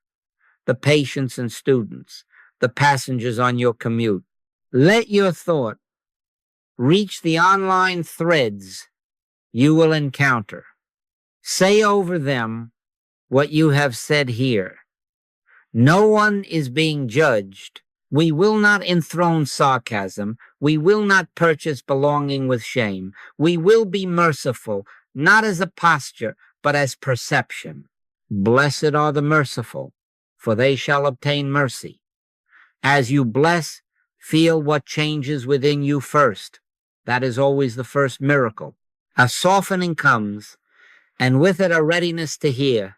[SPEAKER 1] the patients and students, the passengers on your commute. Let your thought reach the online threads you will encounter. Say over them what you have said here. No one is being judged. We will not enthrone sarcasm. We will not purchase belonging with shame. We will be merciful, not as a posture, but as perception. Blessed are the merciful, for they shall obtain mercy. As you bless, feel what changes within you first. That is always the first miracle. A softening comes, and with it a readiness to hear,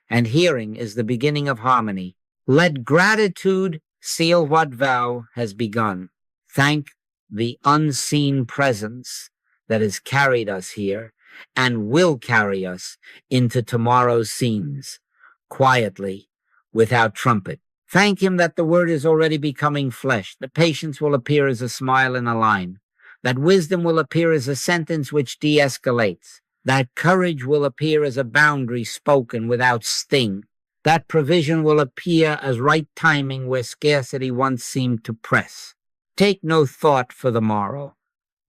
[SPEAKER 1] and hearing is the beginning of harmony. Let gratitude seal what vow has begun. Thank the unseen presence that has carried us here and will carry us into tomorrow's scenes, quietly, without trumpet. Thank him that the word is already becoming flesh, that patience will appear as a smile in a line, that wisdom will appear as a sentence which de-escalates, that courage will appear as a boundary spoken without sting, that provision will appear as right timing where scarcity once seemed to press. Take no thought for the morrow,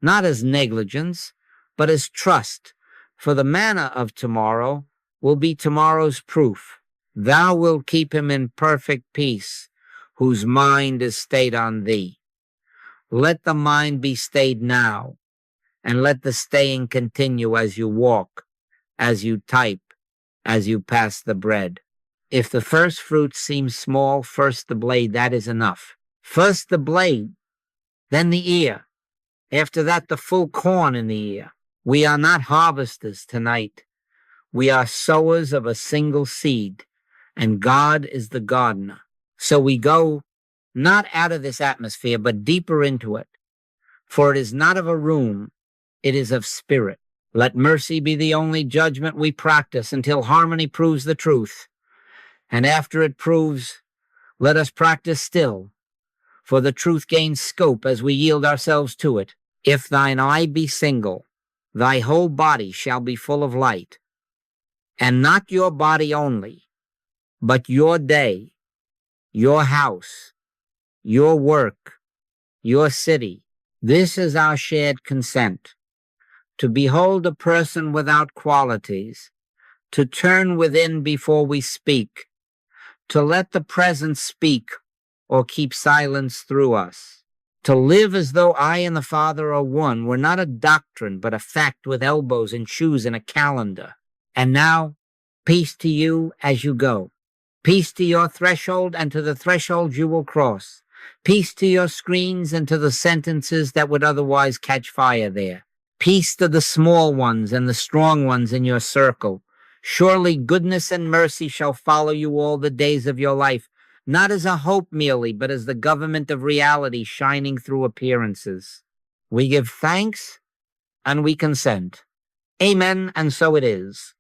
[SPEAKER 1] not as negligence, but as trust, for the manna of tomorrow will be tomorrow's proof. Thou wilt keep him in perfect peace, whose mind is stayed on thee. Let the mind be stayed now, and let the staying continue as you walk, as you type, as you pass the bread. If the first fruit seems small, first the blade, that is enough. First the blade, then the ear. After that, the full corn in the ear. We are not harvesters tonight. We are sowers of a single seed, and God is the gardener. So we go not out of this atmosphere, but deeper into it. For it is not of a room, it is of spirit. Let mercy be the only judgment we practice until harmony proves the truth. And after it proves, let us practice still, for the truth gains scope as we yield ourselves to it. If thine eye be single, thy whole body shall be full of light, and not your body only, but your day, your house, your work, your city. This is our shared consent, to behold a person without qualities, to turn within before we speak, to let the present speak or keep silence through us, to live as though I and the Father are one were not a doctrine, but a fact with elbows and shoes and a calendar. And now, peace to you as you go. Peace to your threshold and to the threshold you will cross. Peace to your screens and to the sentences that would otherwise catch fire there. Peace to the small ones and the strong ones in your circle. Surely goodness and mercy shall follow you all the days of your life, not as a hope merely, but as the government of reality shining through appearances. We give thanks and we consent. Amen, and so it is.